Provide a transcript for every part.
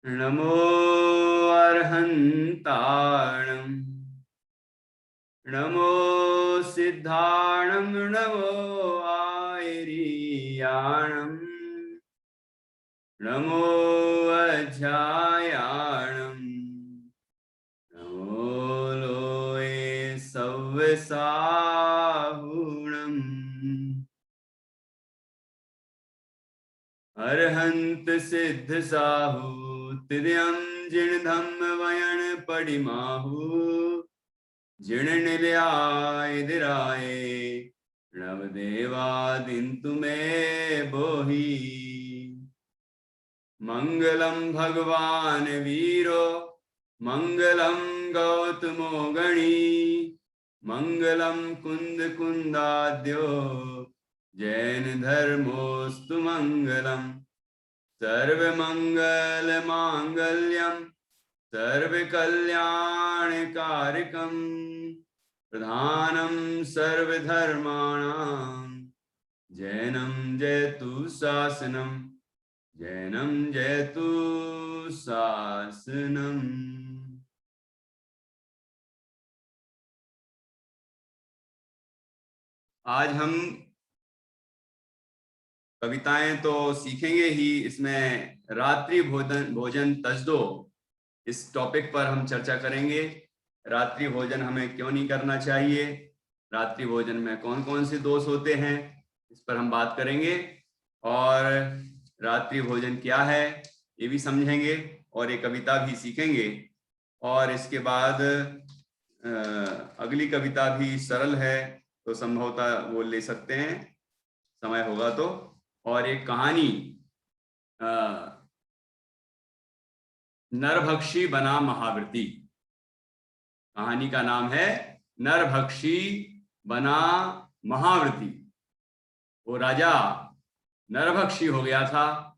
नमो अर्हन्ताणं नमो सिद्धाणं नमो आयर्याणं नमो अध्यायाणं नमो लोये सव्यसाहुणम् अरहंत सिद्ध साहू तिर्यं जिण धम्म वयन पडिमाहु जिण निलयाय दिराय नव देवादिन्तु मे बोहि मंगलम भगवान वीरो मंगलम गौतमो गणी मंगलम कुंद कुंदाद्यो जैन धर्मोस्तु मंगलम सर्वमंगल मांगल्यम सर्वकल्याणकारकम प्रधानम सर्वधर्माणां जैनम जयतु शासनम जैनम जयतु शासनम। आज हम कविताएं तो सीखेंगे ही, इसमें रात्रि भोजन तजदो इस टॉपिक पर हम चर्चा करेंगे। रात्रि भोजन हमें क्यों नहीं करना चाहिए, रात्रि भोजन में कौन कौन से दोष होते हैं, इस पर हम बात करेंगे। और रात्रि भोजन क्या है ये भी समझेंगे और ये कविता भी सीखेंगे। और इसके बाद अगली कविता भी सरल है तो संभवतः वो ले सकते हैं, समय होगा तो। और एक कहानी, नरभक्षी बना महाव्रती। कहानी का नाम है नरभक्षी बना महाव्रती। वो राजा नरभक्षी हो गया था,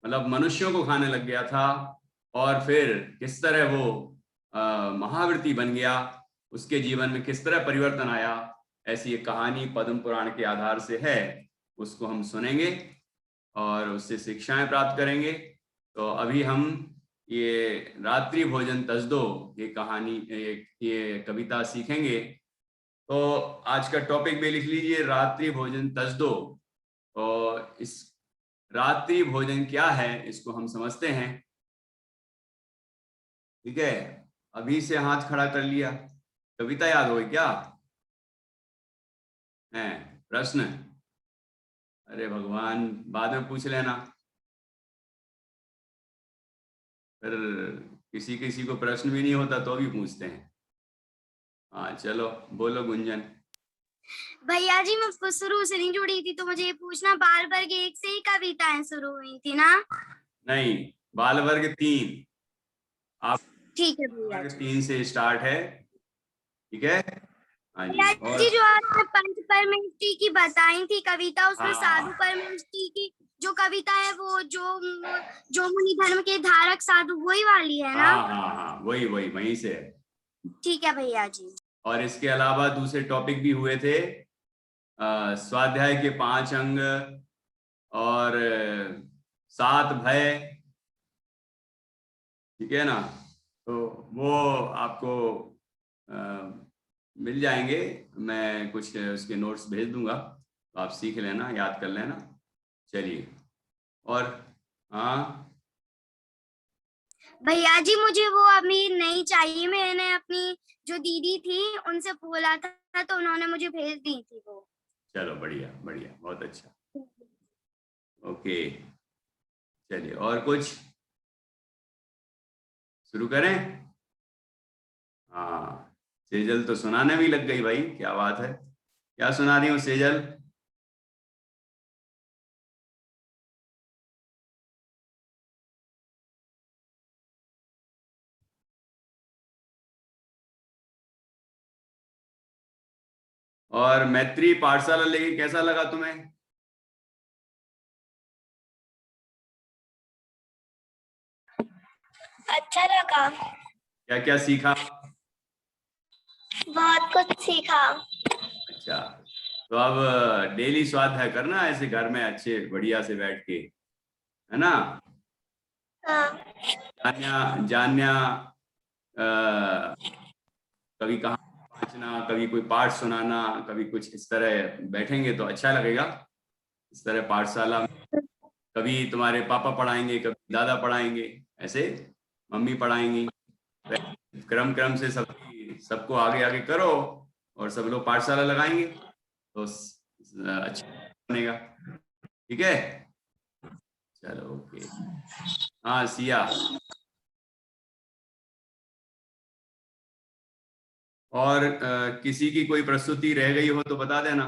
मतलब मनुष्यों को खाने लग गया था, और फिर किस तरह वो महाव्रती बन गया, उसके जीवन में किस तरह परिवर्तन आया, ऐसी एक कहानी पद्म पुराण के आधार से है। उसको हम सुनेंगे और उससे शिक्षाएं प्राप्त करेंगे। तो अभी हम ये रात्रि भोजन तजदो ये कहानी ये कविता सीखेंगे। तो आज का टॉपिक भी लिख लीजिए, रात्रि भोजन तजदो। और इस रात्रि भोजन क्या है इसको हम समझते हैं। ठीक है, अभी से हाथ खड़ा कर लिया। कविता याद हो गई क्या है? प्रश्न? अरे भगवान, बाद में पूछ लेना। फिर किसी किसी को प्रश्न भी नहीं होता तो भी पूछते हैं। हाँ चलो बोलो गुंजन। भैया जी मैं शुरू से नहीं जुड़ी थी तो मुझे ये पूछना, बाल वर्ग 1 से ही कविताएं शुरू हुई थी ना? नहीं, बाल वर्ग 3। आप ठीक है भैया वर्ग जी। 3 से स्टार्ट है, ठीक है। हाँ जी। भैया और जी जो आपने पंच परमेष्टि की बताई थी कविता, उसमें साधु हाँ परमेष्टि की जो कविता है वो जो मुनि धर्म के धारक साधु वही वाली है ना? हाँ हाँ हाँ, वही वही वहीं से है। ठीक है भैया जी। और इसके अलावा दूसरे टॉपिक भी हुए थे, स्वाध्याय के 5 अंग और 7 भय, ठीक है ना। तो वो आपको मिल जाएंगे, मैं कुछ उसके नोट्स भेज दूंगा तो आप सीख लेना, याद कर लेना। चलिए। और हाँ भैया जी मुझे वो अभी नहीं चाहिए, मैंने अपनी जो दीदी थी उनसे बोला था तो उन्होंने मुझे भेज दी थी वो। चलो बढ़िया बढ़िया, बहुत अच्छा। ओके चलिए, और कुछ शुरू करें? हाँ, सेजल तो सुनाने भी लग गई भाई, क्या बात है। क्या सुना रही हूँ सेजल? और मैत्री पाठशाला लेके कैसा लगा तुम्हें? अच्छा लगा। क्या क्या सीखा? बहुत कुछ सीखा। अच्छा, तो अब डेली स्वाध्याय करना ऐसे घर में अच्छे बढ़िया से बैठ के, है ना। हाँ। जान्या जान्या कभी कहानी वाचना, कभी कोई पाठ सुनाना, कभी कुछ इस तरह बैठेंगे तो अच्छा लगेगा। इस तरह पाठशाला में कभी तुम्हारे पापा पढ़ाएंगे, कभी दादा पढ़ाएंगे, ऐसे मम्मी पढ़ाएंगी। क्रम क्रम से सबको आगे आगे करो और सब लोग पाठशाला लगाएंगे तो अच्छा बनेगा। ठीक है, चलो ओके। हाँ सिया, और किसी की कोई प्रस्तुति रह गई हो तो बता देना।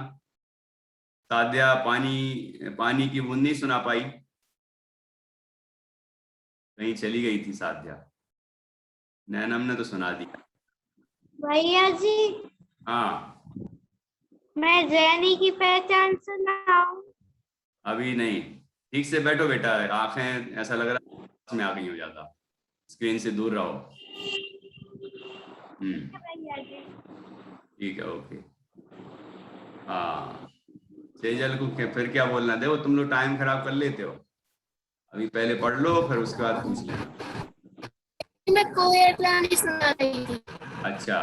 साध्या पानी पानी की बूंद नहीं सुना पाई, कहीं चली गई थी साध्या। नैनम ने तो सुना दिया। भैया जी, हाँ मैं जैनी की पहचान सुनाऊं? अभी नहीं, ठीक से बैठो बेटा, आंखें ऐसा लग रहा है में आ गई हो ज्यादा, स्क्रीन से दूर रहो। भैया जी। ठीक है ओके। हाँ सेजल को फिर क्या बोलना, देखो तुम लोग टाइम खराब कर लेते हो, अभी पहले पढ़ लो फिर उसके बाद पूछ लेना। मैं कोयल रानी सुना रही थी। अच्छा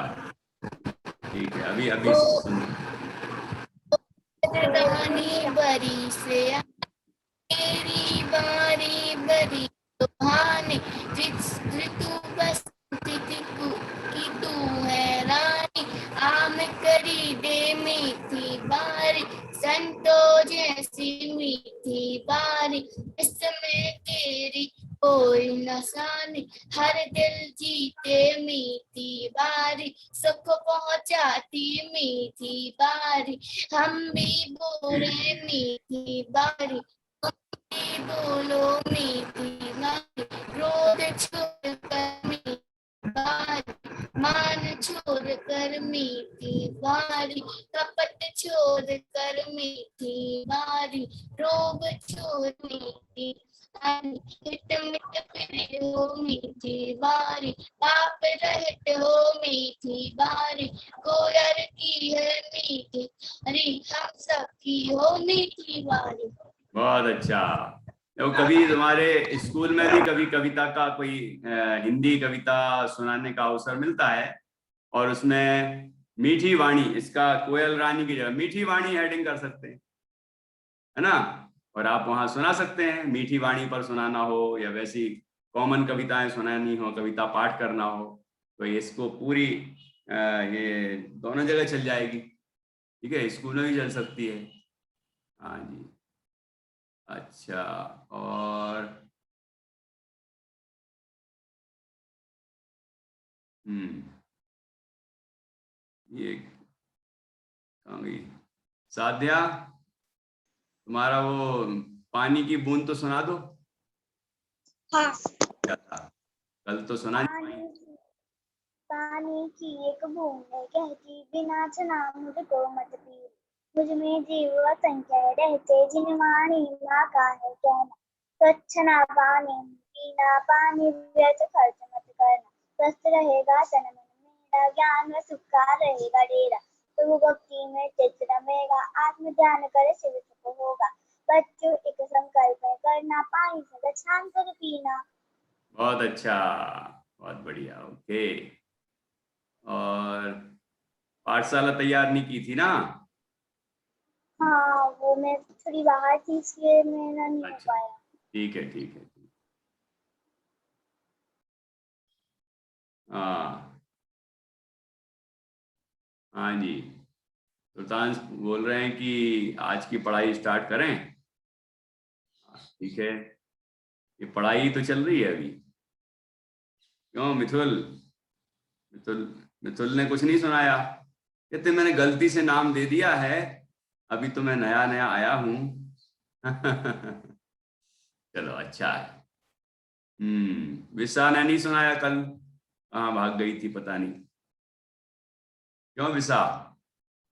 ठीक है, अभी अभी सुन। रानी बरी से तेरी बारी बरी सुहानी, ऋतु बसंती की तू है रानी, आम करी दे मीठी बारी, संतो जैसी मीठी बारी, इसमें तेरी कोई नसानी, हर दिल जीते मीठी बारी, सुख पहुंचाती मीठी बारी, हम भी बोले मीठी बारी, बोलो मीठी बारी, क्रोध छोड़ कर मीठी बारी, मान छोड़ कर मीठी बारी, कपट छोड़ कर मीठी बारी, रोब छोड़ मीठी बारी, हिट मिट फिर हो मीठी बारी, पाप रहित हो मीठी बारी, कोयल की है मीठी बारी, हम सब की हो मीठी बारी। बहुत अच्छा। तो कभी तुम्हारे स्कूल में भी कभी कविता का कोई हिंदी कविता सुनाने का अवसर मिलता है और उसमें मीठी वाणी, इसका कोयल रानी की जगह मीठी वाणी हेडिंग कर सकते हैं, है ना, और आप वहां सुना सकते हैं। मीठी वाणी पर सुनाना हो या वैसी कॉमन कविताएं सुनानी हो, कविता पाठ करना हो, तो इसको पूरी ये दोनों जगह चल जाएगी। ठीक है, स्कूल में भी चल सकती है। हाँ जी अच्छा। और ये कहाँ गई साध्या, तुम्हारा वो पानी की बूंद तो सुना दो। हाँ। क्या था, कल तो सुना नहीं पाई। पानी की एक बूंद है कहती बिना चना मुझको मत पी, मुझ में जीव असंख्य रहते जिन वाणी माँ का है कहना, स्वच्छ ना पानी पीना, पानी व्यर्थ खर्च मत करना, स्वस्थ रहेगा तन मन मेरा, ज्ञान व सुख का रहेगा डेरा, प्रभु भक्ति में चित्त रमेगा, आत्म ध्यान करे शिव सुख होगा, बच्चों एक संकल्प है करना, पानी सदा छान कर पीना। बहुत अच्छा, बहुत बढ़िया ओके। और पाठशाला तैयार नहीं की थी ना? हाँ वो मैं थोड़ी बाहर थी इसलिए मेरा नहीं हो अच्छा पाया। ठीक है ठीक है। हाँ हाँ जी, सुल्तान बोल रहे हैं कि आज की पढ़ाई स्टार्ट करें। ठीक है, ये पढ़ाई तो चल रही है अभी। क्यों मिथुल, मिथुल मिथुल ने कुछ नहीं सुनाया? कहते मैंने गलती से नाम दे दिया है, अभी तो मैं नया नया आया हूं। चलो अच्छा है। विशा ने नहीं सुनाया कल, कहाँ भाग गई थी पता नहीं। क्यों विशा,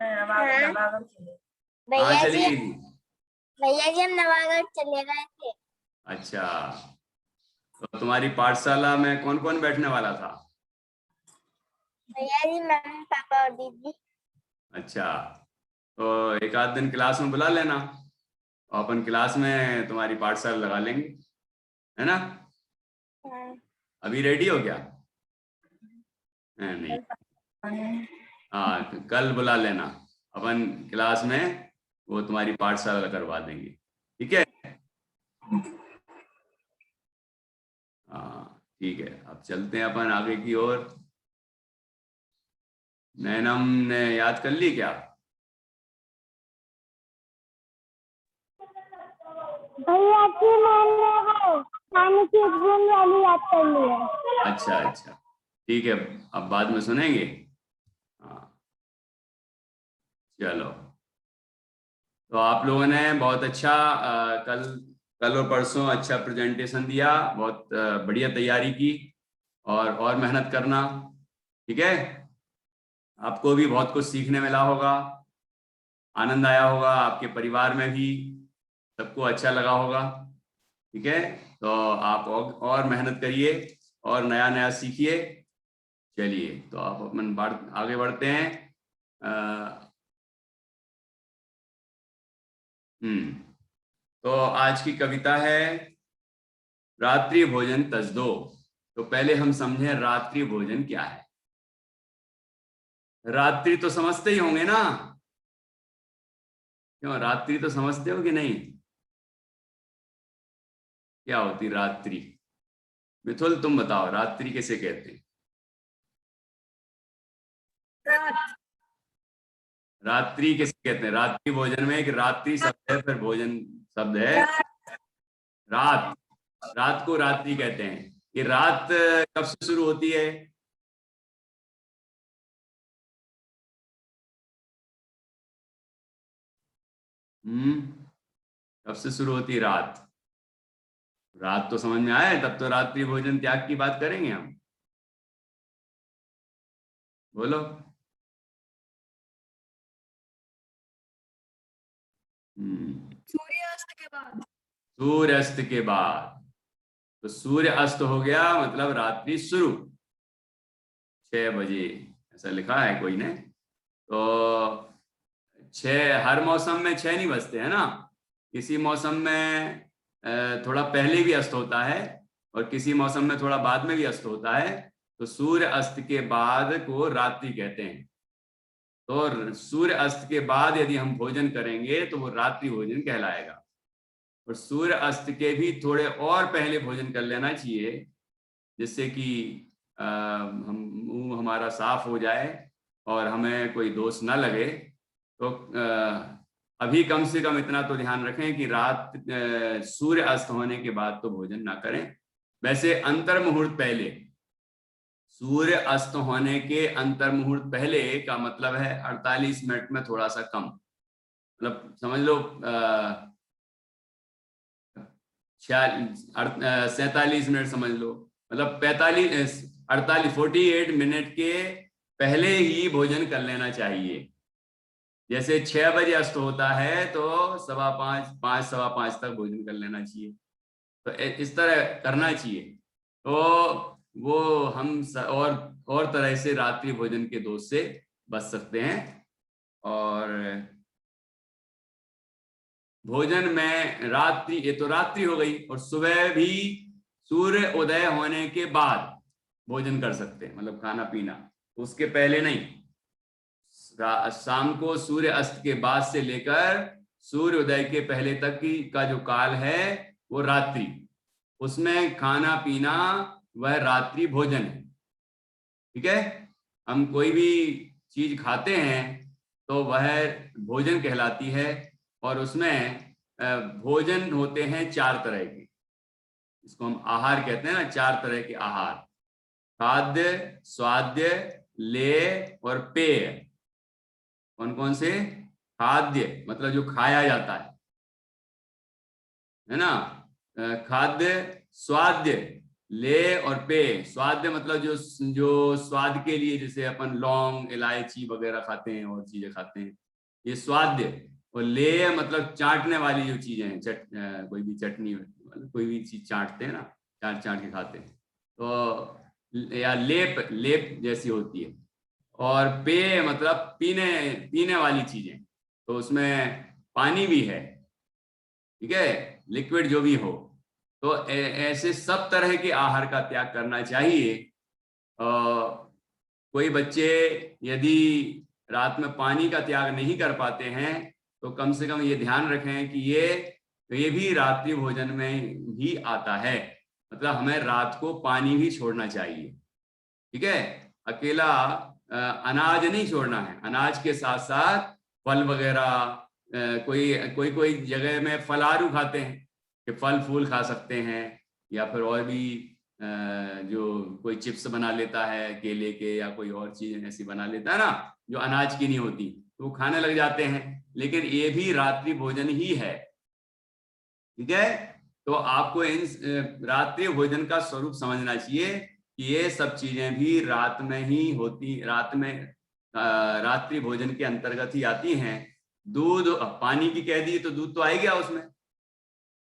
कहाँ भैया चली जी, गई थी? भैया जी हम नवागढ़ चले गए थे। अच्छा, तो तुम्हारी पाठशाला में कौन कौन बैठने वाला था? भैया जी मम्मी पापा और दीदी। अच्छा, तो एक आध दिन क्लास में बुला लेना और अपन क्लास में तुम्हारी पाठशाला लगा लेंगे, है ना? अभी रेडी हो गया? नहीं, हाँ, कल बुला लेना, अपन क्लास में वो तुम्हारी पाठशाला करवा देंगे, ठीक है? हाँ ठीक है, अब चलते हैं अपन आगे की ओर। नैनम ने याद कर ली क्या? भैया जी मैंने वो पानी की बूंद वाली याद कर ली है। अच्छा अच्छा, ठीक है, अब बाद में सुनेंगे। हाँ चलो, तो आप लोगों ने बहुत अच्छा कल और परसों अच्छा प्रेजेंटेशन दिया, बहुत बढ़िया तैयारी की, और मेहनत करना, ठीक है? आपको भी बहुत कुछ सीखने मिला होगा, आनंद आया होगा, आपके परिवार में भी सबको अच्छा लगा होगा, ठीक है? तो आप और मेहनत करिए और नया नया सीखिए। चलिए, तो आप अपन आगे बढ़ते हैं। तो आज की कविता है रात्रि भोजन तजदो। तो पहले हम समझें रात्रि भोजन क्या है। रात्रि तो समझते ही होंगे ना? क्यों, रात्रि तो समझते हो कि नहीं? क्या होती रात्रि? मिथुल तुम बताओ, रात्रि किसे कहते हैं? रात्रि किसे कहते हैं? रात्रि भोजन में एक रात्रि शब्द है, फिर भोजन शब्द है रात। रात को रात्रि कहते हैं। ये रात कब से शुरू होती है? कब से शुरू होती है रात? रात तो समझ में आए, तब तो रात्रि भोजन त्याग की बात करेंगे हम। बोलो। सूर्यास्त के बाद। सूर्यास्त के बाद। तो सूर्य अस्त हो गया मतलब रात्रि शुरू 6 बजे, ऐसा लिखा है कोई ने। तो 6 हर मौसम में 6 नहीं बजते है ना, किसी मौसम में थोड़ा पहले भी अस्त होता है और किसी मौसम में थोड़ा बाद में भी अस्त होता है। तो सूर्य अस्त के बाद को रात्रि कहते हैं। तो सूर्य अस्त के बाद यदि हम भोजन करेंगे तो वो रात्रि भोजन कहलाएगा। और सूर्य अस्त के भी थोड़े और पहले भोजन कर लेना चाहिए, जिससे कि मुंह हमारा साफ हो जाए और हमें कोई दोष ना लगे। तो अभी कम से कम इतना तो ध्यान रखें कि रात सूर्य अस्त होने के बाद तो भोजन ना करें। वैसे अंतर मुहूर्त पहले, सूर्य अस्त होने के अंतर मुहूर्त पहले का मतलब है 48 मिनट में थोड़ा सा कम, मतलब समझ लो 47 मिनट समझ लो, मतलब 48 मिनट के पहले ही भोजन कर लेना चाहिए। जैसे 6 बजे अस्त होता है तो 5:15 5:15 तक भोजन कर लेना चाहिए। तो इस तरह करना चाहिए। तो वो हम और तरह से रात्रि भोजन के दोष से बच सकते हैं। और भोजन में रात्रि, ये तो रात्रि हो गई, और सुबह भी सूर्य उदय होने के बाद भोजन कर सकते हैं, मतलब खाना पीना, उसके पहले नहीं। शाम को सूर्य अस्त के बाद से लेकर सूर्य उदय के पहले तक का जो काल है वो रात्रि, उसमें खाना पीना वह रात्रि भोजन है, ठीक है? हम कोई भी चीज खाते हैं तो वह भोजन कहलाती है। और उसमें भोजन होते हैं 4 तरह के, इसको हम आहार कहते हैं ना, 4 तरह के आहार: खाद्य, स्वाद्य, लेय और पेय। कौन कौन से? खाद्य मतलब जो खाया जाता है ना, खाद्य, स्वाद्य, ले और पेय। स्वाद्य मतलब जो स्वाद के लिए, जैसे अपन लौंग इलायची वगैरह खाते हैं और चीजें खाते हैं, ये स्वाद्य। और ले मतलब चाटने वाली जो चीजें हैं, कोई भी चटनी, कोई भी चीज चाटते हैं ना, चाट चाट के खाते हैं, तो या लेप लेप जैसी होती है। और पेय मतलब पीने वाली चीजें, तो उसमें पानी भी है, ठीक है, लिक्विड जो भी हो। तो ऐसे सब तरह के आहार का त्याग करना चाहिए। कोई बच्चे यदि रात में पानी का त्याग नहीं कर पाते हैं तो कम से कम ये ध्यान रखें कि ये भी रात्रि भोजन में ही आता है। मतलब हमें रात को पानी भी छोड़ना चाहिए, ठीक है। अकेला अनाज नहीं छोड़ना है, अनाज के साथ साथ फल वगैरह, कोई जगह में फलारू खाते हैं कि फल फूल खा सकते हैं, या फिर और भी जो कोई चिप्स बना लेता है केले के या कोई और चीज ऐसी बना लेता है ना जो अनाज की नहीं होती, तो वो खाने लग जाते हैं, लेकिन ये भी रात्रि भोजन ही है, ठीक है। तो आपको इन रात्रि भोजन का स्वरूप समझना चाहिए कि ये सब चीजें भी रात में ही होती, रात में रात्रि भोजन के अंतर्गत ही आती हैं। दूध, पानी की कह दी तो दूध तो आ ही गया उसमें,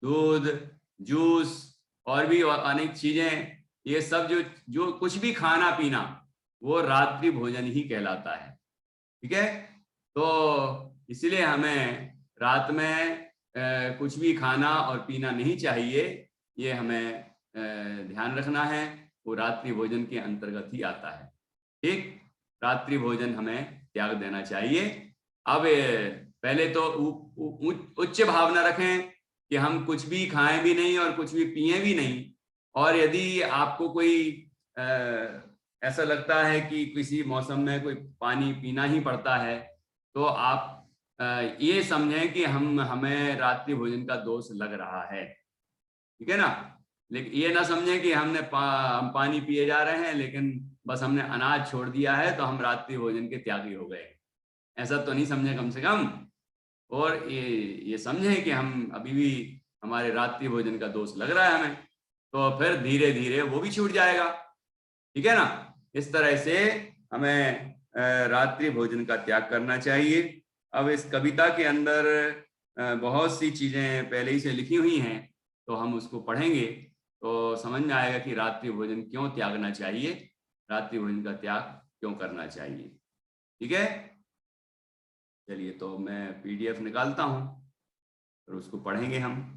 दूध, जूस और भी अनेक चीजें, ये सब जो कुछ भी खाना पीना वो रात्रि भोजन ही कहलाता है, ठीक है। तो इसलिए हमें रात में कुछ भी खाना और पीना नहीं चाहिए, ये हमें ध्यान रखना है, वो रात्रि भोजन के अंतर्गत ही आता है, ठीक। रात्रि भोजन हमें त्याग देना चाहिए। अब पहले तो उच्च भावना रखें कि हम कुछ भी खाएं भी नहीं और कुछ भी पिए भी नहीं, और यदि आपको कोई ऐसा लगता है कि किसी मौसम में कोई पानी पीना ही पड़ता है तो आप ये समझें कि हमें रात्रि भोजन का दोष लग रहा है, ठीक है ना। लेकिन ये ना समझें कि हम पानी पिए जा रहे हैं लेकिन बस हमने अनाज छोड़ दिया है तो हम रात्रि भोजन के त्यागी हो गए, ऐसा तो नहीं समझें कम से कम। और ये समझें कि हम अभी भी हमारे रात्रि भोजन का दोष लग रहा है हमें, तो फिर धीरे धीरे वो भी छूट जाएगा, ठीक है ना। इस तरह से हमें रात्रि भोजन का त्याग करना चाहिए। अब इस कविता के अंदर बहुत सी चीजें पहले ही से लिखी हुई हैं, तो हम उसको पढ़ेंगे तो समझ में आएगा कि रात्रि भोजन क्यों त्यागना चाहिए, रात्रि भोजन का त्याग क्यों करना चाहिए, ठीक है। चलिए तो मैं पीडीएफ निकालता हूं और उसको पढ़ेंगे हम।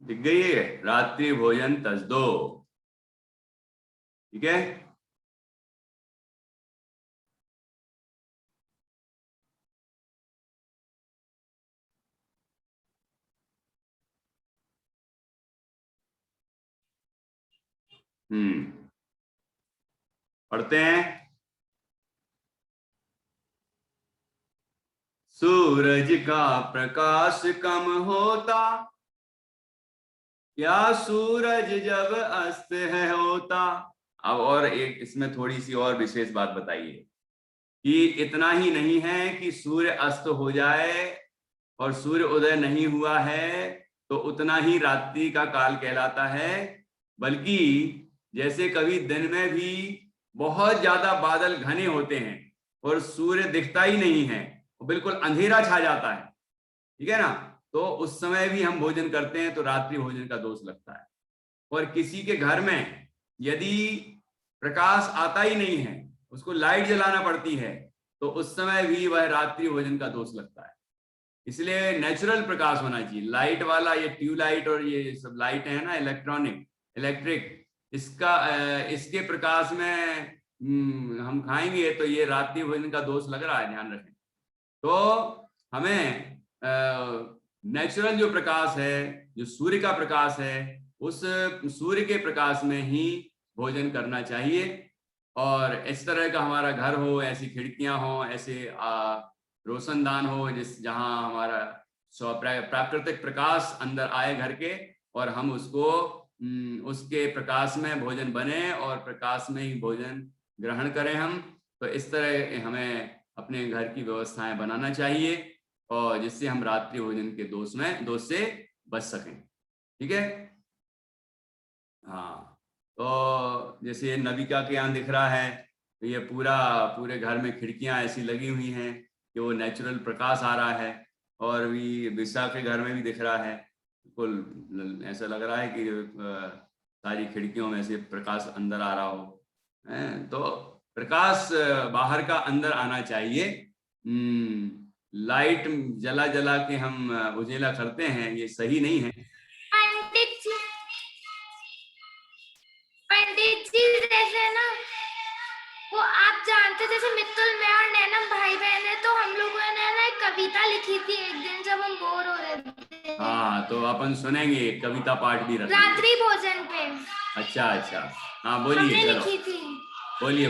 दिख गई है रात्रि भोजन तसदो, ठीक है। पढ़ते हैं। सूरज का प्रकाश कम होता, क्या सूरज जब अस्त है होता। अब और एक इसमें थोड़ी सी और विशेष बात बताइए कि इतना ही नहीं है कि सूर्य अस्त हो जाए और सूर्य उदय नहीं हुआ है तो उतना ही रात्रि का काल कहलाता है, बल्कि जैसे कभी दिन में भी बहुत ज्यादा बादल घने होते हैं और सूर्य दिखता ही नहीं है, बिल्कुल अंधेरा छा जाता है, ठीक है ना, तो उस समय भी हम भोजन करते हैं तो रात्रि भोजन का दोष लगता है। और किसी के घर में यदि प्रकाश आता ही नहीं है, उसको लाइट जलाना पड़ती है, तो उस समय भी वह रात्रि भोजन का दोष लगता है। इसलिए नेचुरल प्रकाश होना चाहिए, लाइट वाला, ये ट्यूबलाइट और ये सब लाइट है ना इलेक्ट्रिक, इसके प्रकाश में हम खाएंगे तो ये रात्रि भोजन का दोष लग रहा है, ध्यान रखें। तो हमें नेचुरल जो प्रकाश है, जो सूर्य का प्रकाश है, उस सूर्य के प्रकाश में ही भोजन करना चाहिए। और इस तरह का हमारा घर हो, ऐसी खिड़कियां हो, ऐसे रोशनदान हो जहां हमारा प्राकृतिक प्रकाश अंदर आए घर के, और हम उसके प्रकाश में भोजन बने और प्रकाश में ही भोजन ग्रहण करें हम। तो इस तरह हमें अपने घर की व्यवस्थाएं बनाना चाहिए और जिससे हम रात्रि भोजन के दोष से बच सकें, ठीक है। हाँ, तो जैसे नविका के यहाँ दिख रहा है, तो ये पूरे घर में खिड़कियां ऐसी लगी हुई हैं कि वो नेचुरल प्रकाश आ रहा है। और भी विशा के घर में भी दिख रहा है, बिल्कुल ऐसा लग रहा है कि सारी खिड़कियों में से प्रकाश अंदर आ रहा हो। तो प्रकाश बाहर का अंदर आना चाहिए। लाइट जला जला के हम उजेला करते हैं, ये सही नहीं है। पंडित जी जैसे ना, वो आप जानते, जैसे मित्तल, मैं और नैनम भाई बहन है, तो हम लोगों ने ना एक कविता लिखी थी एक दिन जब हम बोर हो रहे थे। हाँ, तो अपन सुनेंगे, कविता पाठ भी रखेंगे रात्रि भोजन पे। अच्छा, हाँ बोलिए, हमने चलो लिखी थी। बोलिए।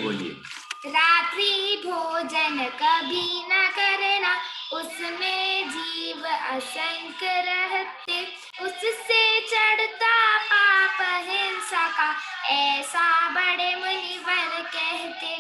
रात्रि भोजन कभी न करना, उसमें जीव असंख्य रहते, उससे चढ़ता पाप हिंसा का, ऐसा बड़े मुनिवर कहते।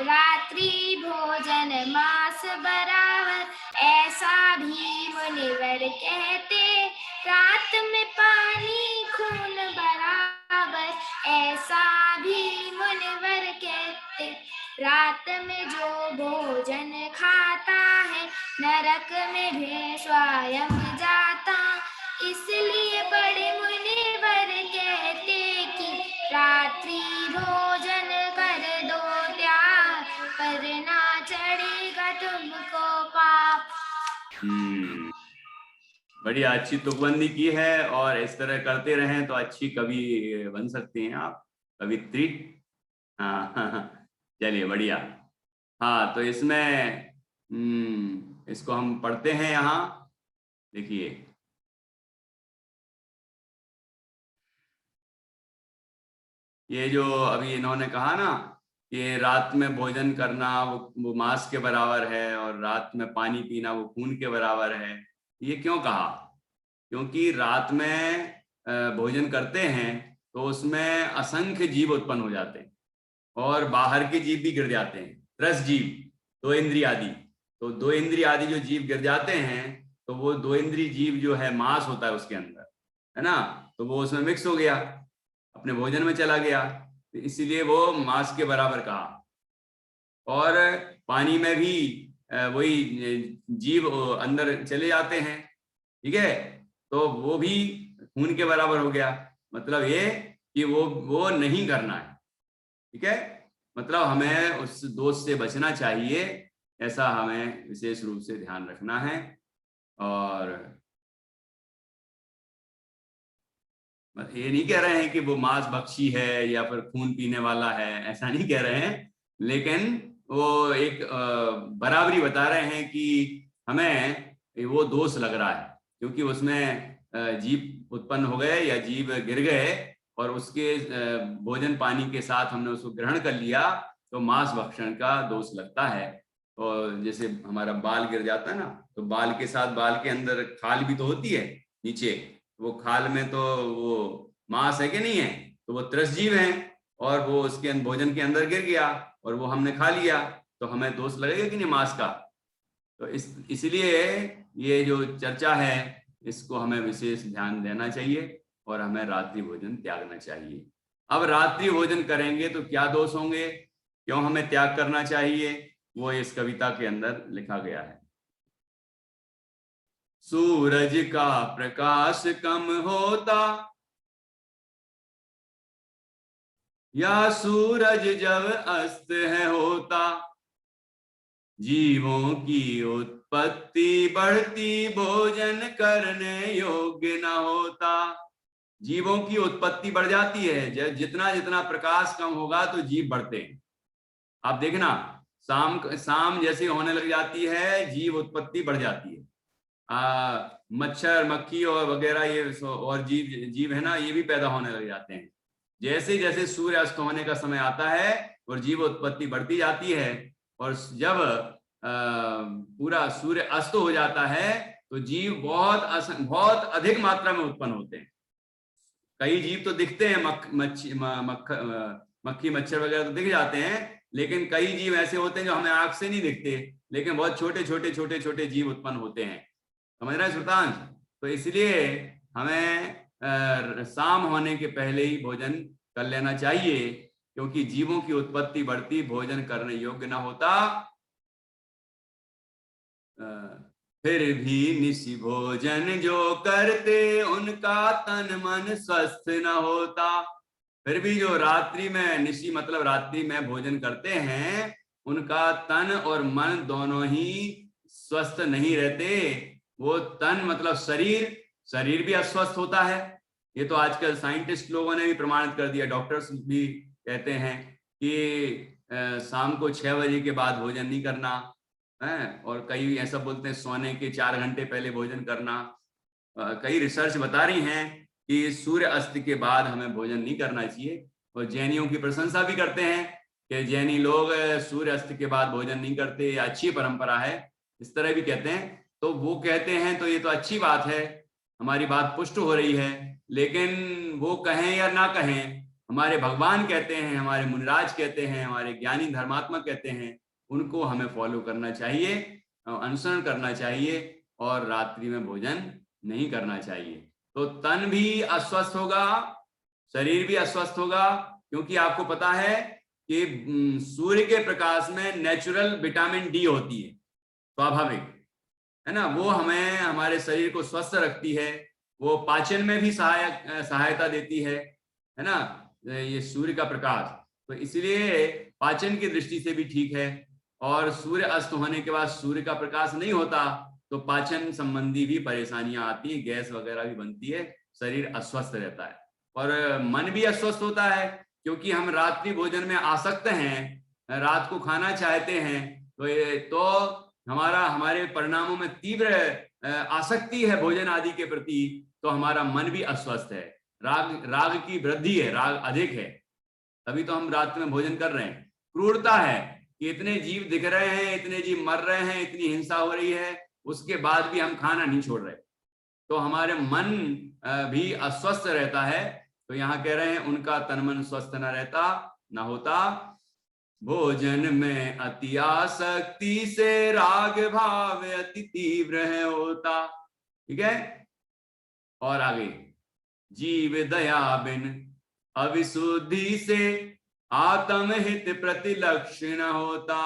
रात्रि भोजन मांस बराबर, ऐसा भी मुनिवर कहते। रात में पानी खून बराबर, ऐसा भी मुनिवर कहते। रात में जो भोजन खाता है, नरक में भी स्वयं जाता, इसलिए बड़े मुनिवर कहते कि रात्रि भोजन कर दो त्याग, करना चढ़ेगा तुमको पाप। बढ़िया, अच्छी तुकबंदी की है, और इस तरह करते रहें तो अच्छी कवि बन सकती हैं आप, कवित्री। हाँ चलिए, बढ़िया। हाँ, तो इसमें इसको हम पढ़ते हैं। यहाँ देखिए, ये जो अभी इन्होंने कहा ना कि रात में भोजन करना वो मांस के बराबर है, और रात में पानी पीना वो खून के बराबर है। ये क्यों कहा? क्योंकि रात में भोजन करते हैं तो उसमें असंख्य जीव उत्पन्न हो जाते हैं, और बाहर के जीव भी गिर जाते हैं, रस जीव, दो इंद्रिय आदि। तो दो इंद्रिय आदि जो जीव गिर जाते हैं, तो वो दो इंद्रिय जीव जो है मांस होता है उसके अंदर, है ना, तो वो उसमें मिक्स हो गया, अपने भोजन में चला गया, तो इसीलिए वो मांस के बराबर कहा। और पानी में भी वही जीव अंदर चले जाते हैं, ठीक है, तो वो भी खून के बराबर हो गया। मतलब ये कि वो नहीं करना है, ठीक है, मतलब हमें उस दोष से बचना चाहिए, ऐसा हमें विशेष रूप से ध्यान रखना है। और ये नहीं कह रहे हैं कि वो मांस भक्षी है या फिर खून पीने वाला है, ऐसा नहीं कह रहे हैं, लेकिन वो एक बराबरी बता रहे हैं कि हमें वो दोष लग रहा है, क्योंकि उसमें जीव उत्पन्न हो गए या जीव गिर गए, और उसके भोजन पानी के साथ हमने उसको ग्रहण कर लिया, तो मांस भक्षण का दोष लगता है। और जैसे हमारा बाल गिर जाता है ना, तो बाल के साथ बाल के अंदर खाल भी तो होती है नीचे, वो खाल में तो वो मांस है कि नहीं है, तो वो त्रसजीव है, और वो उसके भोजन के अंदर गिर गया और वो हमने खा लिया, तो हमें दोष लगेगा कि नहीं मांस का। तो इसलिए ये जो चर्चा है, इसको हमें विशेष ध्यान देना चाहिए, और हमें रात्रि भोजन त्यागना चाहिए। अब रात्रि भोजन करेंगे तो क्या दोष होंगे, क्यों हमें त्याग करना चाहिए, वो इस कविता के अंदर लिखा गया है। सूरज का प्रकाश कम होता, या सूरज जब अस्त है होता, जीवों की उत्पत्ति बढ़ती, भोजन करने योग्य न होता। जीवों की उत्पत्ति बढ़ जाती है, जितना जितना प्रकाश कम होगा तो जीव बढ़ते हैं। आप देखना, शाम जैसे होने लग जाती है, जीव उत्पत्ति बढ़ जाती है। मच्छर मक्खी और वगैरह ये और जीव है ना, ये भी पैदा होने लग जाते हैं। जैसे जैसे सूर्य अस्त होने का समय आता है और जीव उत्पत्ति बढ़ती जाती है, और जब पूरा सूर्य अस्त हो जाता है तो जीव बहुत अधिक मात्रा में उत्पन्न होते हैं। कई जीव तो दिखते हैं, मक्खी मच्छर वगैरह तो दिख जाते हैं, लेकिन कई जीव ऐसे होते हैं जो हमें आंख से नहीं दिखते, लेकिन बहुत छोटे छोटे जीव उत्पन्न होते हैं। समझ रहे हैं श्रोतांश? तो इसलिए हमें शाम होने के पहले ही भोजन कर लेना चाहिए, क्योंकि जीवों की उत्पत्ति बढ़ती भोजन करने योग्य ना होता। फिर भी निशि भोजन जो करते उनका तन मन स्वस्थ न होता। फिर भी जो रात्रि में, निशि मतलब रात्रि में भोजन करते हैं, उनका तन और मन दोनों ही स्वस्थ नहीं रहते। वो तन मतलब शरीर भी अस्वस्थ होता है। ये तो आजकल साइंटिस्ट लोगों ने भी प्रमाणित कर दिया, डॉक्टर्स भी कहते हैं कि शाम को 6 बजे के बाद भोजन नहीं करना है, और कई ऐसा बोलते हैं सोने के 4 घंटे पहले भोजन करना। कई रिसर्च बता रही हैं कि सूर्य अस्त के बाद हमें भोजन नहीं करना चाहिए। और जैनियों की प्रशंसा भी करते हैं कि जैनी लोग सूर्य अस्त के बाद भोजन नहीं करते, ये अच्छी परंपरा है, इस तरह भी कहते हैं। तो वो कहते हैं तो ये तो अच्छी बात है, हमारी बात पुष्ट हो रही है। लेकिन वो कहें या ना कहें, हमारे भगवान कहते हैं, हमारे मुनिराज कहते हैं, हमारे ज्ञानी धर्मात्मा कहते हैं, उनको हमें फॉलो करना चाहिए, अनुसरण करना चाहिए, और रात्रि में भोजन नहीं करना चाहिए। तो तन भी अस्वस्थ होगा, शरीर भी अस्वस्थ होगा, क्योंकि आपको पता है कि सूर्य के प्रकाश में नेचुरल विटामिन डी होती है, स्वाभाविक है ना। वो हमें, हमारे शरीर को स्वस्थ रखती है, वो पाचन में भी सहायता देती है ना, ये सूर्य का प्रकाश। तो इसलिए पाचन की दृष्टि से भी ठीक है। और सूर्य अस्त होने के बाद सूर्य का प्रकाश नहीं होता तो पाचन संबंधी भी परेशानियां आती हैं, गैस वगैरह भी बनती है, शरीर अस्वस्थ रहता है, और मन भी अस्वस्थ होता है, क्योंकि हम रात्रि भोजन में आसक्त हैं, रात को खाना चाहते हैं। तो हमारे परिणामों में तीव्र आसक्ति है भोजन आदि के प्रति, तो हमारा मन भी अस्वस्थ है, राग की वृद्धि है, राग अधिक है, तभी तो हम रात में भोजन कर रहे हैं। क्रूरता है कि इतने जीव दिख रहे हैं, इतने जीव मर रहे हैं, इतनी हिंसा हो रही है, उसके बाद भी हम खाना नहीं छोड़ रहे, तो हमारे मन भी अस्वस्थ रहता है। तो यहाँ कह रहे हैं उनका तन मन स्वस्थ न रहता न होता, भोजन में अति आसक्ति से राग भाव अति तीव्र है होता। ठीक है, और आगे, जीव दया बिन अविशुद्धि से आत्महित प्रतिलक्ष्य न होता।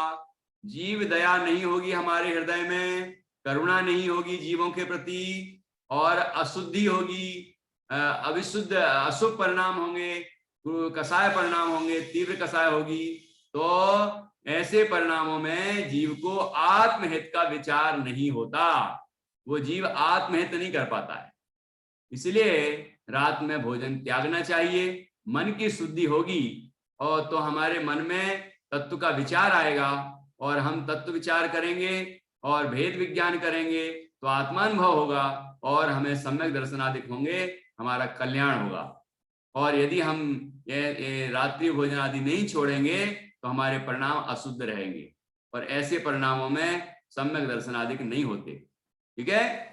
जीव दया नहीं होगी हमारे हृदय में, करुणा नहीं होगी जीवों के प्रति, और अशुद्धि होगी, अविशुद्ध अशुभ परिणाम होंगे, कसाय परिणाम होंगे, तीव्र कसाय होगी। तो ऐसे परिणामों में जीव को आत्महित का विचार नहीं होता, वो जीव आत्महित नहीं कर पाता है। इसलिए रात में भोजन त्यागना चाहिए। मन की शुद्धि होगी और तो हमारे मन में तत्व का विचार आएगा, और हम तत्व विचार करेंगे और भेद विज्ञान करेंगे तो आत्मानुभव होगा, और हमें सम्यक दर्शनादिक होंगे, हमारा कल्याण होगा। और यदि हम ये रात्रि भोजन आदि नहीं छोड़ेंगे तो हमारे परिणाम अशुद्ध रहेंगे, और ऐसे परिणामों में सम्यक दर्शनादिक नहीं होते। ठीक है,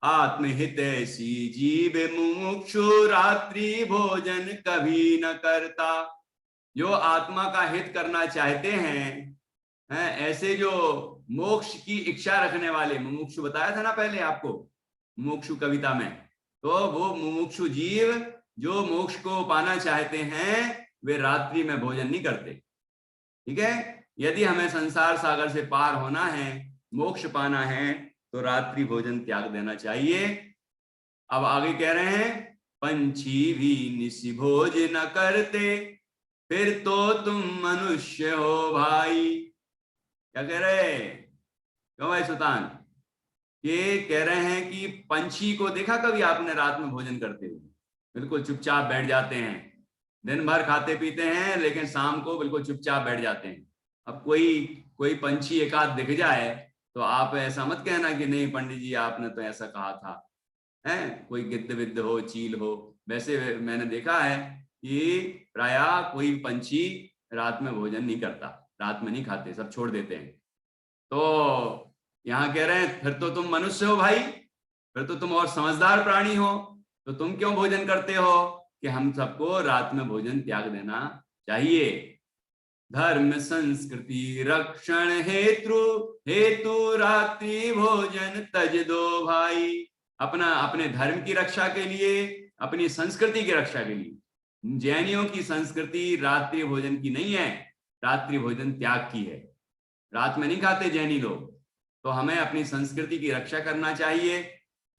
आत्महितैषी जीव मुमुक्षु रात्रि भोजन कभी न करता। जो आत्मा का हित करना चाहते हैं, ऐसे जो मोक्ष की इच्छा रखने वाले, मुमुक्षु बताया था ना पहले आपको मुमुक्षु कविता में, तो वो मुमुक्षु जीव जो मोक्ष को पाना चाहते हैं वे रात्रि में भोजन नहीं करते। ठीक है, यदि हमें संसार सागर से पार होना है, मोक्ष पाना है, तो रात्रि भोजन त्याग देना चाहिए। अब आगे कह रहे हैं, पंछी भी निशि भोज न करते, फिर तो तुम मनुष्य हो भाई। क्या कह रहे, क्यों भाई सुल्तान? ये कह रहे हैं कि पंछी को देखा कभी आपने रात में भोजन करते हुए? बिल्कुल चुपचाप बैठ जाते हैं, दिन भर खाते पीते हैं, लेकिन शाम को बिल्कुल चुपचाप बैठ जाते हैं। अब कोई पंछी एक आध दिख जाए तो आप ऐसा मत कहना कि नहीं पंडित जी आपने तो ऐसा कहा था, है कोई गिद्ध विद्ध हो, चील हो। वैसे मैंने देखा है कि प्रायः कोई पंछी रात में भोजन नहीं करता, रात में नहीं खाते, सब छोड़ देते हैं। तो यहाँ कह रहे हैं फिर तो तुम मनुष्य हो भाई, फिर तो तुम और समझदार प्राणी हो, तो तुम क्यों भोजन करते हो? कि हम सबको रात में भोजन त्याग देना चाहिए। धर्म संस्कृति रक्षण हेतु रात्रि भोजन तज दो भाई। अपने धर्म की रक्षा के लिए, अपनी संस्कृति की रक्षा के लिए। जैनियों की संस्कृति रात्रि भोजन की नहीं है, रात्रि भोजन त्याग की है। रात में नहीं खाते जैनी लोग। तो हमें अपनी संस्कृति की रक्षा करना चाहिए,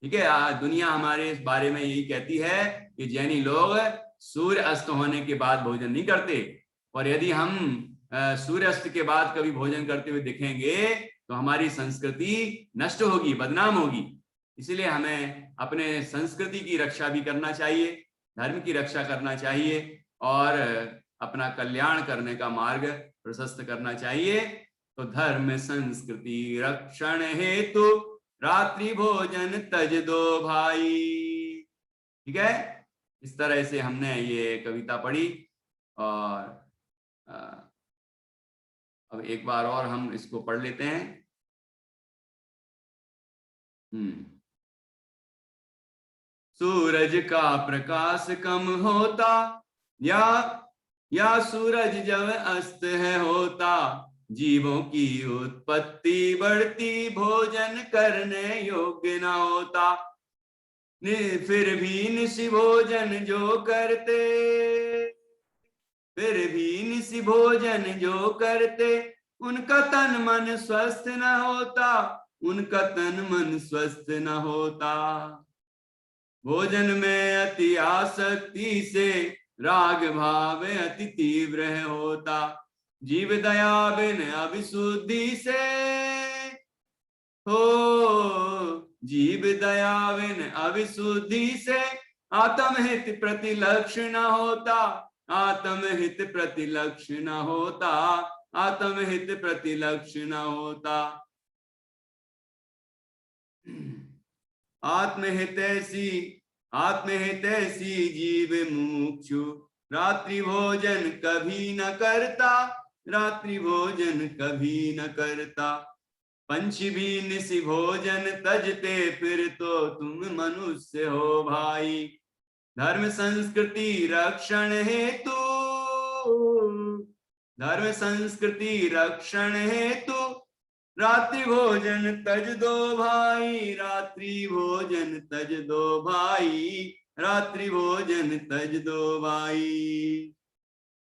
ठीक है। दुनिया हमारे इस बारे में यही कहती है कि जैनी लोग सूर्य अस्त होने के बाद भोजन नहीं करते, और यदि हम सूर्य अस्त के बाद कभी भोजन करते हुए दिखेंगे तो हमारी संस्कृति नष्ट होगी, बदनाम होगी। इसलिए हमें अपने संस्कृति की रक्षा भी करना चाहिए, धर्म की रक्षा करना चाहिए, और अपना कल्याण करने का मार्ग प्रशस्त करना चाहिए। तो धर्म संस्कृति रक्षण हेतु रात्रि भोजन तज दो भाई। ठीक है, इस तरह से हमने ये कविता पढ़ी। और अब एक बार और हम इसको पढ़ लेते हैं। सूरज का प्रकाश कम होता या सूरज जब अस्त है होता, जीवों की उत्पत्ति बढ़ती भोजन करने योग्य न होता। फिर भी निशि भोजन जो करते, फिर भी निशि भोजन जो करते, उनका तन मन स्वस्थ न होता, उनका तन मन स्वस्थ न होता। भोजन में अति आसक्ति से राग भाव अति तीव्र होता, जीव दया बिन अविशुद्धि से हो, जीव दया बिन अविशुद्धि से आत्महित प्रतिलक्ष्य न होता, आत्महित प्रतिलक्ष्य न होता, आत्महित प्रतिलक्ष्य न होता। आत्महितैषी जीव मुमुक्षु रात्रि भोजन कभी न करता, रात्रि भोजन कभी न करता। पंछी भी निशि भोजन तजते, फिर तो तुम मनुष्य हो भाई। धर्म संस्कृति रक्षण हेतु, धर्म संस्कृति रक्षण हेतु रात्रि भोजन तज दो भाई, रात्रि भोजन तज दो भाई, रात्रि भोजन तज दो भाई।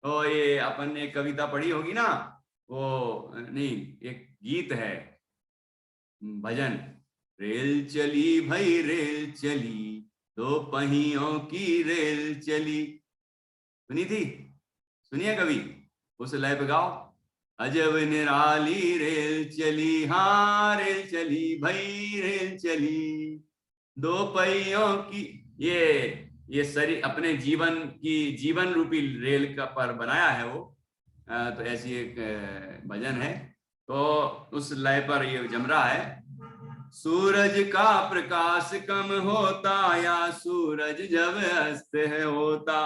तो ये अपन ने कविता पढ़ी होगी ना, वो नहीं, एक गीत है, भजन। रेल चली भाई रेल चली, दो पहियों की रेल चली। सुनी थी? सुनिए कभी, उस लय पे गाओ। अजब निराली रेल चली, हाँ रेल चली भाई रेल चली, दो पहियों की। ये सरी अपने जीवन की, जीवन रूपी रेल का पर बनाया है वो। तो ऐसी एक भजन है, तो उस लय पर ये जम रहा है। सूरज का प्रकाश कम होता, या सूरज जब अस्त है होता,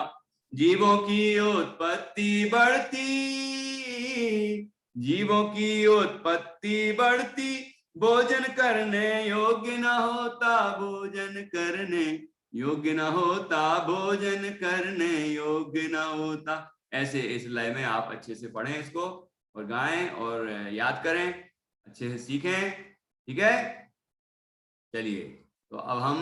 जीवों की उत्पत्ति बढ़ती, जीवों की उत्पत्ति बढ़ती, भोजन करने योग्य न होता, भोजन करने योग्य न होता, भोजन करने योग्य न होता। ऐसे इस लय में आप अच्छे से पढ़ें इसको, और गाएं और याद करें, अच्छे से सीखें। ठीक है, चलिए। तो अब हम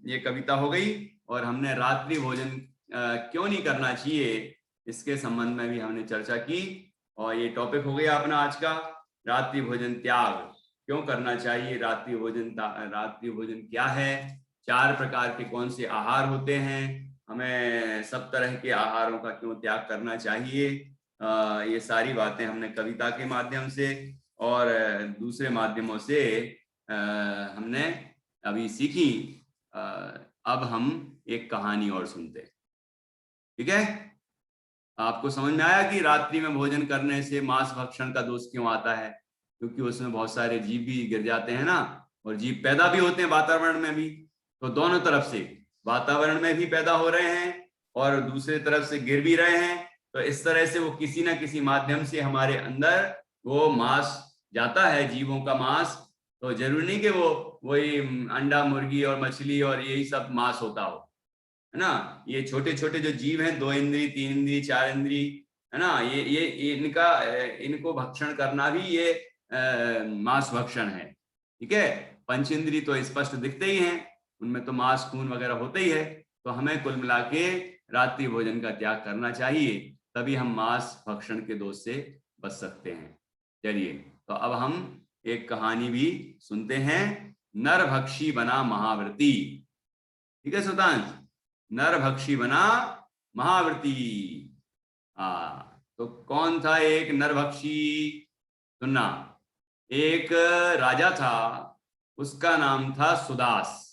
ये कविता हो गई, और हमने रात्रि भोजन क्यों नहीं करना चाहिए इसके संबंध में भी हमने चर्चा की। और ये टॉपिक हो गया अपना आज का, रात्रि भोजन त्याग क्यों करना चाहिए, रात्रि भोजन क्या है, 4 प्रकार के कौन से आहार होते हैं, हमें सब तरह के आहारों का क्यों त्याग करना चाहिए। ये सारी बातें हमने कविता के माध्यम से और दूसरे माध्यमों से हमने अभी सीखी। अब हम एक कहानी और सुनते हैं। ठीक है, आपको समझ में आया कि रात्रि में भोजन करने से मांस भक्षण का दोष क्यों आता है? क्योंकि उसमें बहुत सारे जीव भी गिर जाते हैं ना, और जीव पैदा भी होते हैं वातावरण में भी। तो दोनों तरफ से, वातावरण में भी पैदा हो रहे हैं और दूसरी तरफ से गिर भी रहे हैं। तो इस तरह से वो किसी ना किसी माध्यम से हमारे अंदर वो मांस जाता है, जीवों का मांस। तो जरूरी नहीं कि वो वही अंडा, मुर्गी और मछली और यही सब मांस होता हो, है ना। ये छोटे छोटे जो जीव हैं, 2 इंद्री, 3 इंद्री, 4 इंद्री, है ना, ये इनको भक्षण करना भी ये मांस भक्षण है। ठीक है, पंच इंद्री तो स्पष्ट दिखते ही हैं, उनमें तो मांस खून वगैरह होते ही है। तो हमें कुल मिला के रात्रि भोजन का त्याग करना चाहिए, तभी हम मांस भक्षण के दोष से बच सकते हैं। चलिए, तो अब हम एक कहानी भी सुनते हैं, नरभक्षी बना महाव्रती। ठीक है सुतांश, नरभक्षी बना महाव्रती। तो कौन था एक नरभक्षी? सुनना, एक राजा था, उसका नाम था सुदास।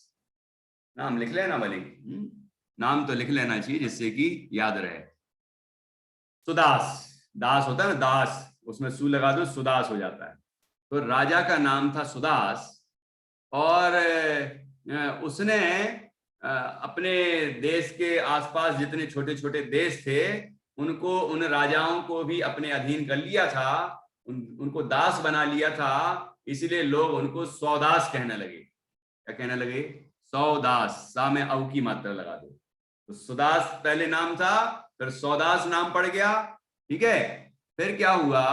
नाम लिख लेना भले, नाम तो लिख लेना चाहिए जिससे कि याद रहे। सुदास, दास होता है ना, दास, उसमें सु लगा दो, सुदास हो जाता है। तो राजा का नाम था सुदास, और उसने अपने देश के आसपास जितने छोटे छोटे देश थे उनको, उन राजाओं को भी अपने अधीन कर लिया था, उनको दास बना लिया था। इसलिए लोग उनको सौदास कहने लगे। क्या कहने लगे? सौदास। सा में औ की मात्रा लगा दो। तो सुदास पहले नाम था, फिर सौदास नाम पड़ गया। ठीक है, फिर क्या हुआ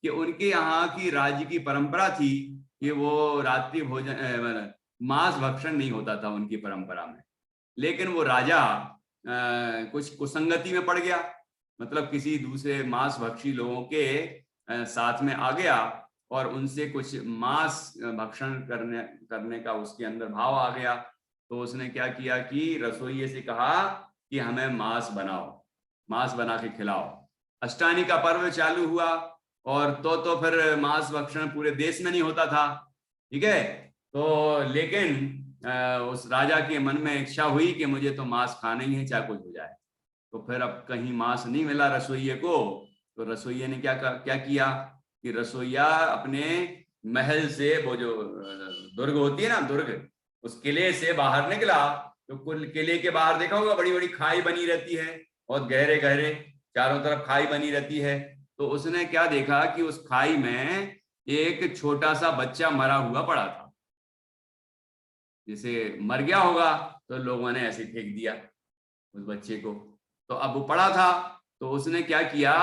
कि उनके यहाँ की राज्य की परंपरा थी कि वो रात्रि भोजन, मांस भक्षण नहीं होता था उनकी परंपरा में। लेकिन वो राजा कुछ कुसंगति में पड़ गया, मतलब किसी दूसरे मांस भक्षी लोगों के साथ में आ गया और उनसे कुछ मांस भक्षण करने का उसके अंदर भाव आ गया। तो उसने क्या किया कि रसोइये से कहा कि हमें मांस बनाओ, मांस बना के खिलाओ। अष्टानी का पर्व चालू हुआ, और तो फिर मांस भक्षण पूरे देश में नहीं होता था। ठीक है, तो लेकिन उस राजा के मन में इच्छा हुई कि मुझे तो मांस खाना ही है, चाहे कुछ हो जाए। तो फिर अब कहीं मांस नहीं मिला रसोइये को, तो रसोइये ने क्या किया कि रसोइया अपने महल से, वो जो दुर्ग होती है ना, दुर्ग, उस किले से बाहर निकला। तो कुल किले के बाहर देखा होगा बड़ी बड़ी खाई बनी रहती है, और गहरे गहरे चारों तरफ खाई बनी रहती है। तो उसने क्या देखा कि उस खाई में एक छोटा सा बच्चा मरा हुआ पड़ा था। जैसे मर गया होगा तो लोगों ने ऐसे फेंक दिया उस बच्चे को। तो अब वो पड़ा था, तो उसने क्या किया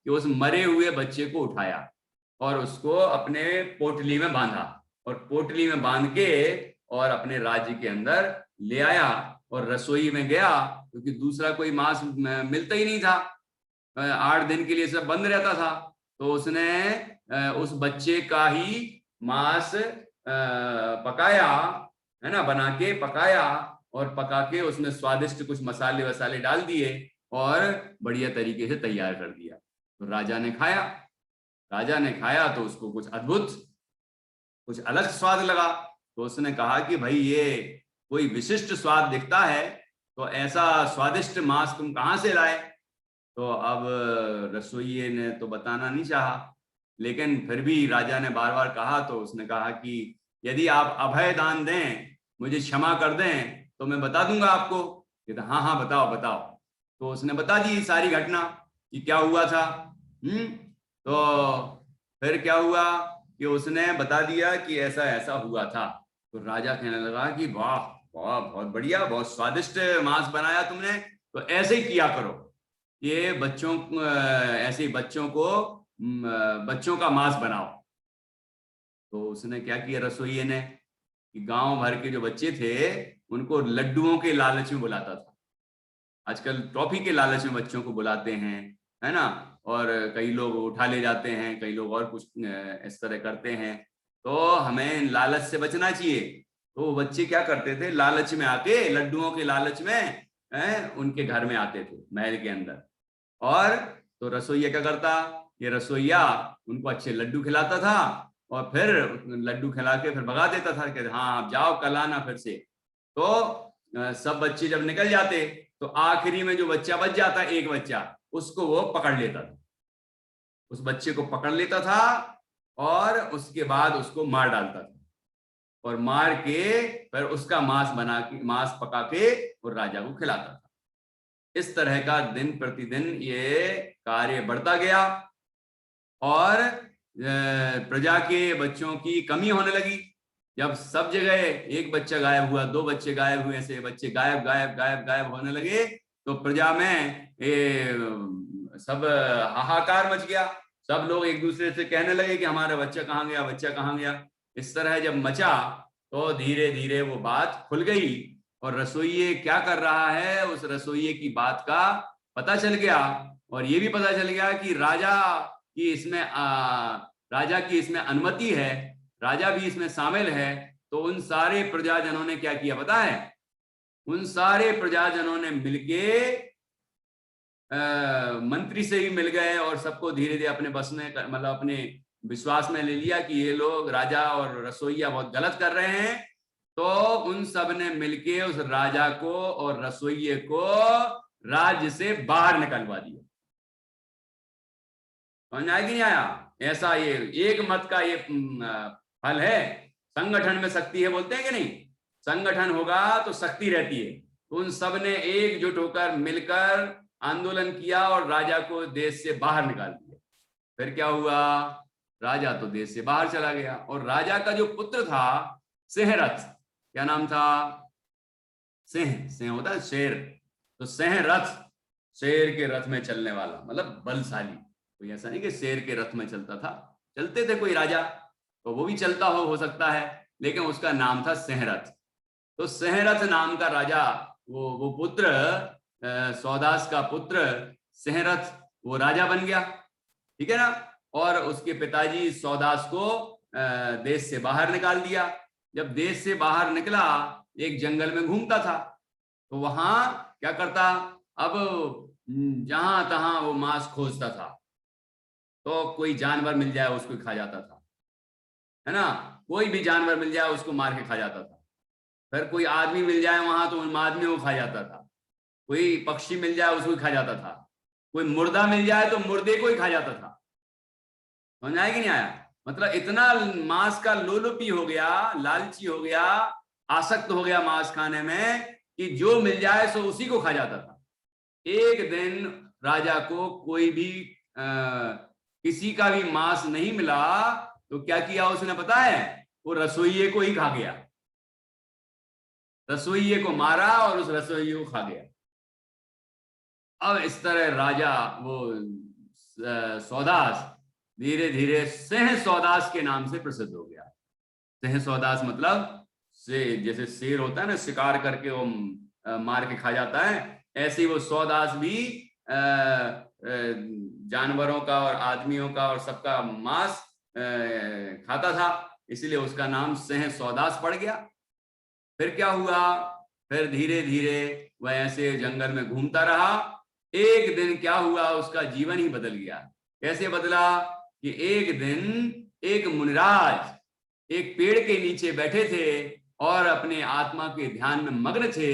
कि उस मरे हुए बच्चे को उठाया और उसको अपने पोटली में बांधा, और पोटली में बांध के और अपने राज्य के अंदर ले आया और रसोई में गया, क्योंकि दूसरा कोई मांस मिलता ही नहीं था, 8 दिन के लिए सब बंद रहता था। तो उसने उस बच्चे का ही मांस पकाया, है ना, बना के पकाया, और पका के उसमें स्वादिष्ट कुछ मसाले वसाले डाल दिए और बढ़िया तरीके से तैयार कर दिया। तो राजा ने खाया तो उसको कुछ अद्भुत, कुछ अलग स्वाद लगा। तो उसने कहा कि भाई ये कोई विशिष्ट स्वाद दिखता है, तो ऐसा स्वादिष्ट मांस तुम कहाँ से लाए? तो अब रसोइये ने तो बताना नहीं चाहा, लेकिन फिर भी राजा ने बार बार कहा। तो उसने कहा कि यदि आप अभय दान दें, मुझे क्षमा कर दें, तो मैं बता दूंगा आपको। कहता हाँ हाँ बताओ बताओ। तो उसने बता दी सारी घटना कि क्या हुआ था। तो फिर क्या हुआ कि उसने बता दिया कि ऐसा ऐसा हुआ था। तो राजा कहने लगा कि वाह वाह, बहुत बढ़िया, बहुत स्वादिष्ट मांस बनाया तुमने, तो ऐसे ही किया करो, ये ऐसे बच्चों का मांस बनाओ। तो उसने क्या किया रसोइये ने कि गांव भर के जो बच्चे थे उनको लड्डुओं के लालच में बुलाता था। आजकल ट्रॉफी के लालच में बच्चों को बुलाते हैं, है ना, और कई लोग उठा ले जाते हैं, कई लोग और कुछ इस तरह करते हैं। तो हमें लालच से बचना चाहिए। तो बच्चे क्या करते थे, लालच में आके, लड्डुओं के लालच में उनके घर में आते थे महल के अंदर। और तो रसोइया क्या करता, ये रसोइया उनको अच्छे लड्डू खिलाता था और फिर लड्डू खिला के फिर भगा देता था कि हाँ आप जाओ, कल आना फिर से। तो सब बच्चे जब निकल जाते तो आखिरी में जो बच्चा बच जाता, एक बच्चा, उसको वो पकड़ लेता था, उस बच्चे को पकड़ लेता था और उसके बाद उसको मार डालता था, और मार के फिर उसका मांस पका के और राजा को खिलाता था। इस तरह का दिन प्रतिदिन ये कार्य बढ़ता गया और प्रजा के बच्चों की कमी होने लगी। जब सब जगह एक बच्चा गायब हुआ, 2 बच्चे गायब हुए, ऐसे बच्चे गायब गायब गायब गायब होने लगे, तो प्रजा में सब हाहाकार मच गया। सब लोग एक दूसरे से कहने लगे कि हमारा बच्चा कहाँ गया, बच्चा कहाँ गया। इस तरह जब मचा तो धीरे धीरे वो बात खुल गई और रसोइये क्या कर रहा है उस रसोइये की बात का पता चल गया, और ये भी पता चल गया कि राजा की इसमें अनुमति है, राजा भी इसमें शामिल है। तो उन सारे प्रजाजनों ने क्या किया पता है, उन सारे प्रजाजनों ने मिलके मंत्री से भी मिल गए और सबको धीरे धीरे अपने बस में मतलब अपने विश्वास में ले लिया कि ये लोग राजा और रसोइया बहुत गलत कर रहे हैं। तो उन सब ने मिलके उस राजा को और रसोइये को राज्य से बाहर निकलवा दिया। समझ आया कि नहीं आया? ऐसा ये एक मत का ये फल है। संगठन में शक्ति है बोलते हैं कि नहीं, संगठन होगा तो शक्ति रहती है। तो उन सब ने एकजुट होकर मिलकर आंदोलन किया और राजा को देश से बाहर निकाल दिया। फिर क्या हुआ, राजा तो देश से बाहर चला गया और राजा का जो पुत्र था सिंहरथ, क्या नाम था, सिंह होता है शेर, तो सिंहरथ, शेर के रथ में चलने वाला मतलब बलशाली। कोई ऐसा नहीं कि शेर के रथ में चलता था, चलते थे कोई राजा तो वो भी चलता हो सकता है, लेकिन उसका नाम था सिंहरथ। तो सिंहरथ नाम का राजा, वो पुत्र सौदास का पुत्र सिंहरथ वो राजा बन गया, ठीक है ना। और उसके पिताजी सौदास को देश से बाहर निकाल दिया। जब देश से बाहर निकला, एक जंगल में घूमता था, तो वहां क्या करता, अब जहां तहां वो मांस खोजता था, तो कोई जानवर मिल जाए उसको खा जाता था, है ना, कोई भी जानवर मिल जाए उसको मार के खा जाता था। फिर कोई आदमी मिल जाए वहां तो उन आदमी को खा जाता था, कोई पक्षी मिल जाए उसको खा जाता था, कोई मुर्दा मिल जाए तो मुर्दे को ही खा जाता था। समझ आया कि नहीं आया? मतलब इतना मांस का लोलुपी हो गया, लालची हो गया, आसक्त हो गया मांस खाने में कि जो मिल जाए सो उसी को खा जाता था। एक दिन राजा को कोई भी किसी का भी मांस नहीं मिला तो क्या किया उसने पता है, वो रसोइये को ही खा गया, रसोइये को मारा और उस रसोइये को खा गया। अब इस तरह राजा वो सौदास धीरे धीरे सिंह सौदास के नाम से प्रसिद्ध हो गया। सिंह सौदास मतलब से जैसे शेर होता है ना, शिकार करके वो मार के खा जाता है, ऐसे ही वो सौदास भी जानवरों का और आदमियों का और सबका मांस खाता था, इसलिए उसका नाम सिंह सौदास पड़ गया। फिर क्या हुआ, फिर धीरे धीरे वह ऐसे जंगल में घूमता रहा। एक दिन क्या हुआ, उसका जीवन ही बदल गया। कैसे बदला कि एक दिन एक मुनिराज एक पेड़ के नीचे बैठे थे और अपने आत्मा के ध्यान में मग्न थे।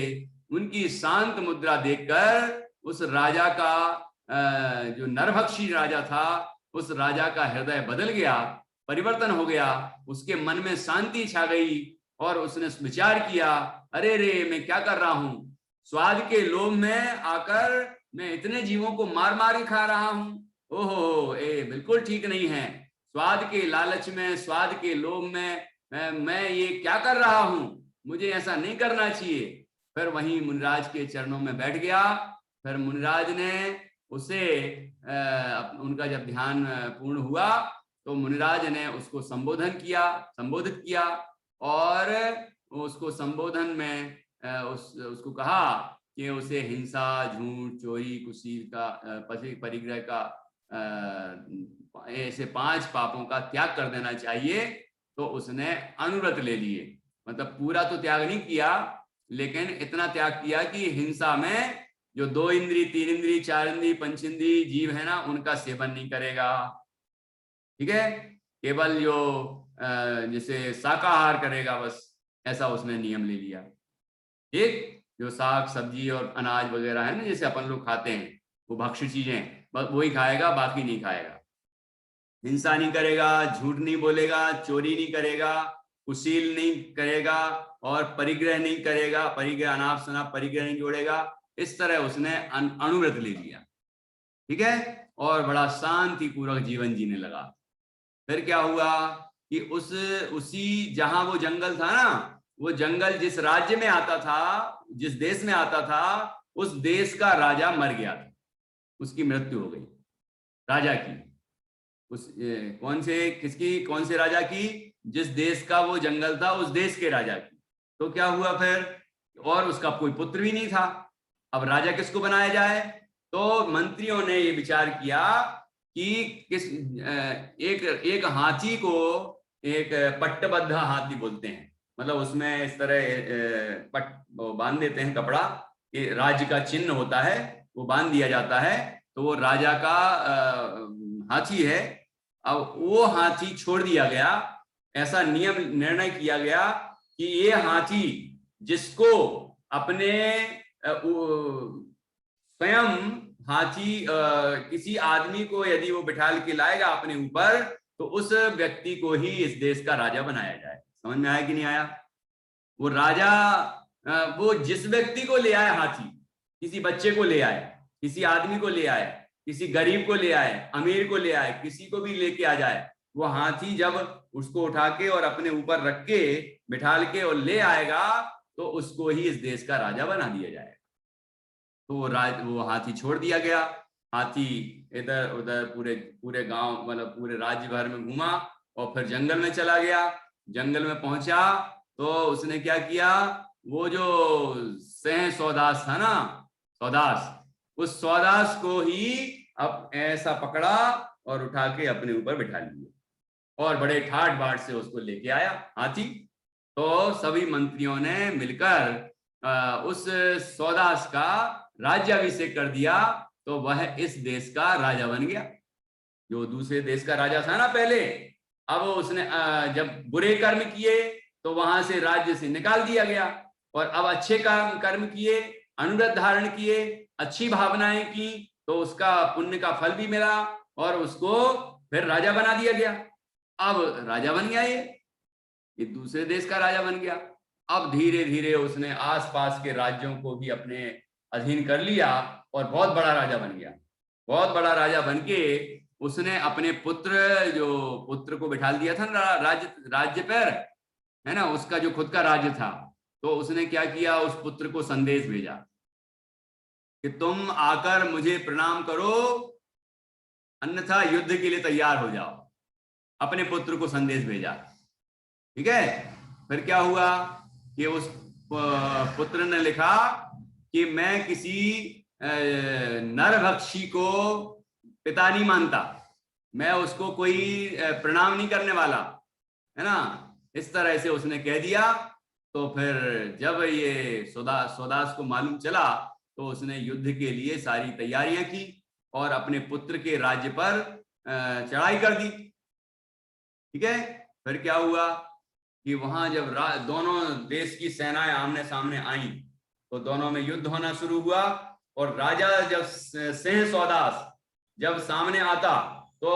उनकी शांत मुद्रा देखकर उस राजा का जो नरभक्षी राजा था, उस राजा का हृदय बदल गया, परिवर्तन हो गया, उसके मन में शांति छा गई और उसने विचार किया, अरे रे मैं क्या कर रहा हूं, स्वाद के लोभ में आकर मैं इतने जीवों को मार मार के खा रहा हूं, ओहो बिल्कुल ठीक नहीं है। स्वाद के लालच में, स्वाद के लोभ में मैं ये क्या कर रहा हूं, मुझे ऐसा नहीं करना चाहिए। फिर वहीं मुनिराज के चरणों में बैठ गया। फिर मुनिराज ने उसे उनका जब ध्यान पूर्ण हुआ तो मुनिराज ने उसको संबोधित किया और उसको संबोधन में उसको कहा कि उसे हिंसा, झूठ, चोरी, कुशील का, परिग्रह का, ऐसे 5 पापों का त्याग कर देना चाहिए। तो उसने अनुव्रत ले लिए, मतलब पूरा तो त्याग नहीं किया, लेकिन इतना त्याग किया कि हिंसा में जो 2 इंद्री, 3 इंद्री, 4 इंद्री, 5 इंद्री जीव है ना, उनका सेवन नहीं करेगा, ठीक है, केवल जो जैसे शाकाहार करेगा, बस ऐसा उसने नियम ले लिया। ठीक, जो साग सब्जी और अनाज वगैरह है ना, जैसे अपन लोग खाते हैं, वो भक्ष्य चीजें बस वही खाएगा, बाकी नहीं खाएगा। हिंसा नहीं करेगा, झूठ नहीं बोलेगा, चोरी नहीं करेगा, कुशील नहीं करेगा और परिग्रह नहीं करेगा, परिग्रह अनाप शनाप परिग्रह नहीं जोड़ेगा। इस तरह उसने अनुव्रत ले लिया, ठीक है, और बड़ा शांतिपूर्वक जीवन जीने लगा। फिर क्या हुआ कि उसी जहां वो जंगल था ना, वो जंगल जिस राज्य में आता था, जिस देश में आता था, उस देश का राजा मर गया था, उसकी मृत्यु हो गई, राजा की। कौन से राजा की? जिस देश का वो जंगल था उस देश के राजा की। तो क्या हुआ फिर, और उसका कोई पुत्र भी नहीं था। अब राजा किसको बनाया जाए? तो मंत्रियों ने ये विचार किया कि किस एक हाथी को, एक पट्टबद्ध हाथी बोलते हैं, मतलब उसमें इस तरह बांध देते हैं कपड़ा, ये राज्य का चिन्ह होता है, वो बांध दिया जाता है, तो वो राजा का हाथी है। अब वो हाथी छोड़ दिया गया, ऐसा निर्णय किया गया कि ये हाथी जिसको अपने स्वयं हाथी किसी आदमी को यदि वो बिठाल के लाएगा अपने ऊपर, तो उस व्यक्ति को ही इस देश का राजा बनाया जाए। समझ में आया कि नहीं आया? वो राजा वो जिस व्यक्ति को ले आए हाथी, किसी बच्चे को ले आए, किसी आदमी को ले आए, किसी गरीब को ले आए, अमीर को ले आए, किसी को भी लेके आ जाए, वो हाथी जब उसको उठा के और अपने ऊपर रख के बिठाल के और ले आएगा, तो उसको ही इस देश का राजा बना दिया जाएगा। तो वो हाथी छोड़ दिया गया। हाथी इधर उधर पूरे गांव, मतलब पूरे राज्य भर में घूमा और फिर जंगल में चला गया। जंगल में पहुंचा तो उसने क्या किया, वो जो सह सौदास था ना, सौदास, उस सौदास को ही अब ऐसा पकड़ा और उठा के अपने ऊपर बिठा लिया और बड़े ठाट बाट से उसको लेके आया हाथी। तो सभी मंत्रियों ने मिलकर उस सौदास का राज्याभिषेक कर दिया, तो वह इस देश का राजा बन गया। जो दूसरे देश का राजा था ना पहले, अब उसने जब बुरे कर्म किए तो वहां से राज्य से निकाल दिया गया, और अब अच्छे कर्म किए, अनुव्रत धारण किए, अच्छी भावनाएं की, तो उसका पुण्य का फल भी मिला और उसको फिर राजा बना दिया गया। अब राजा बन गया, ये दूसरे देश का राजा बन गया। अब धीरे धीरे उसने आसपास के राज्यों को भी अपने अधीन कर लिया और बहुत बड़ा राजा बन गया। बहुत बड़ा राजा बनके उसने अपने पुत्र को बिठा दिया था ना राज्य पर, है ना, उसका जो खुद का राज्य था। तो उसने क्या किया, उस पुत्र को संदेश भेजा कि तुम आकर मुझे प्रणाम करो, अन्यथा युद्ध के लिए तैयार हो जाओ। अपने पुत्र को संदेश भेजा, ठीक है। फिर क्या हुआ कि उस पुत्र ने लिखा कि मैं किसी नरभक्षी को पिता नहीं मानता, मैं उसको कोई प्रणाम नहीं करने वाला, है ना, इस तरह से उसने कह दिया। तो फिर जब ये सौदास को मालूम चला तो उसने युद्ध के लिए सारी तैयारियां की और अपने पुत्र के राज्य पर चढ़ाई कर दी, ठीक है। फिर क्या हुआ कि वहां जब दोनों देश की सेनाएं आमने सामने आई तो दोनों में युद्ध होना शुरू हुआ, और राजा जब सिंह सौदास जब सामने आता तो